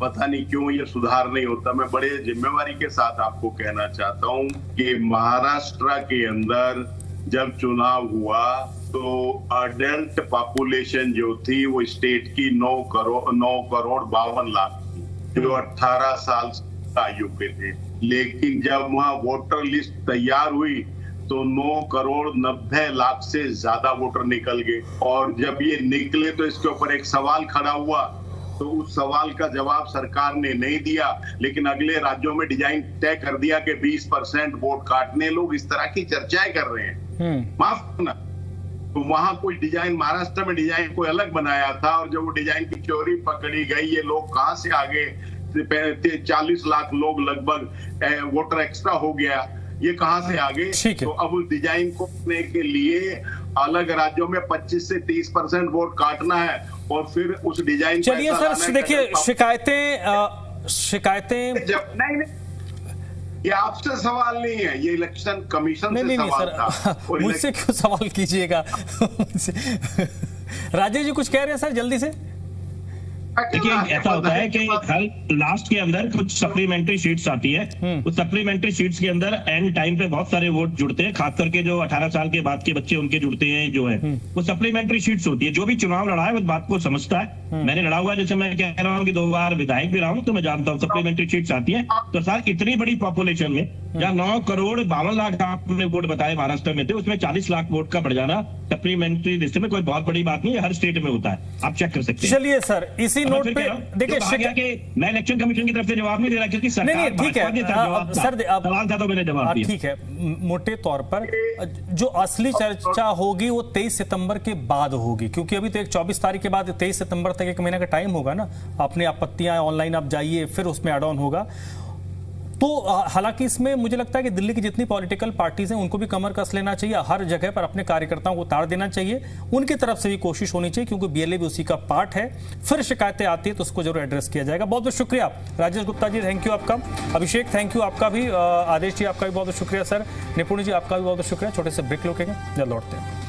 Speaker 5: पता नहीं क्यों ये सुधार नहीं होता। मैं बड़े जिम्मेवारी के साथ आपको कहना चाहता हूं कि महाराष्ट्र के अंदर जब चुनाव हुआ तो अडल्ट पॉपुलेशन जो थी वो स्टेट की 9 करोड़ 52 लाख थी, जो 18 साल आयु के थे। लेकिन जब वहां वोटर लिस्ट तैयार हुई तो 9 करोड़ 90 लाख से ज्यादा वोटर निकल गए। और जब ये निकले तो इसके ऊपर एक सवाल खड़ा हुआ, तो उस सवाल का जवाब सरकार ने नहीं दिया, लेकिन अगले राज्यों में डिजाइन तय कर दिया कि 20% वोट काटने। लोग इस तरह की चर्चाएं कर रहे हैं, माफ करना। तो वहां कोई डिजाइन, महाराष्ट्र में डिजाइन कोई अलग बनाया था, और जब वो डिजाइन की चोरी पकड़ी गई, ये लोग कहां से आ गए? 40 लाख लोग लगभग वोटर एक्स्ट्रा हो गया, ये कहां से आ गए? तो अब उस डिजाइन को करने के लिए अलग राज्यों में 25 से 30% वोट काटना है और फिर उस डिजाइन।
Speaker 2: चलिए सर, देखिए शिकायतें
Speaker 5: जब नहीं, ये आपसे सवाल नहीं है, ये इलेक्शन कमीशन से सवाल था।
Speaker 2: मुझसे क्यों सवाल कीजिएगा? राजेश जी कुछ कह रहे हैं सर, जल्दी से।
Speaker 3: देखिए ऐसा होता है कि हर लास्ट के अंदर कुछ सप्लीमेंट्री शीट्स आती है, उस सप्लीमेंट्री शीट्स के अंदर एंड टाइम पे बहुत सारे वोट जुड़ते हैं, खास करके जो 18 साल के बाद के बच्चे उनके जुड़ते हैं, जो है वो सप्लीमेंट्री शीट्स होती है। जो भी चुनाव लड़ा है वो बात को समझता है। मैंने लड़ा हुआ, जैसे मैं कह रहा हूँ कि 2 बार विधायक भी रहा हूँ, तो मैं जानता हूँ सप्लीमेंट्री शीट्स आती है। तो सर इतनी बड़ी पॉपुलेशन में जहाँ 9 करोड़ 52 लाख आपने वोट बताए महाराष्ट्र में थे, उसमें 40 लाख वोट का बढ़ जाना सप्लीमेंट्री लिस्ट में कोई बहुत बड़ी बात नहीं है, हर स्टेट में होता है, आप चेक कर सकते हैं।
Speaker 2: चलिए सर, इसी नोट पे देखिए
Speaker 3: मैं इलेक्शन कमीशन की तरफ से जवाब नहीं दे रहा, क्योंकि
Speaker 2: नहीं ठीक है सर,
Speaker 3: सवाल था तो मैंने जवाब दिया।
Speaker 2: ठीक है, मोटे तौर पर जो असली चर्चा होगी वो 23 सितंबर के बाद होगी, क्योंकि अभी तो एक 24 तारीख के बाद 23 सितंबर तक 1 महीना का टाइम होगा ना। अपनी आपत्तियां ऑनलाइन आप जाइए, फिर उसमें एड ऑन होगा। तो हालांकि इसमें मुझे लगता है कि दिल्ली की जितनी पॉलिटिकल पार्टीज हैं उनको भी कमर कस लेना चाहिए, हर जगह पर अपने कार्यकर्ताओं को उतार देना चाहिए, उनकी तरफ से भी कोशिश होनी चाहिए, क्योंकि बीएलए भी उसी का पार्ट है। फिर शिकायतें आती है तो उसको जरूर एड्रेस किया जाएगा। बहुत बहुत शुक्रिया राजेश गुप्ता जी, थैंक यू आपका। अभिषेक थैंक यू आपका भी। आदेश जी आपका भी बहुत बहुत शुक्रिया। सर निपुण जी आपका भी बहुत बहुत शुक्रिया। छोटे से ब्रेक लोगे, जल्द लौटते हैं।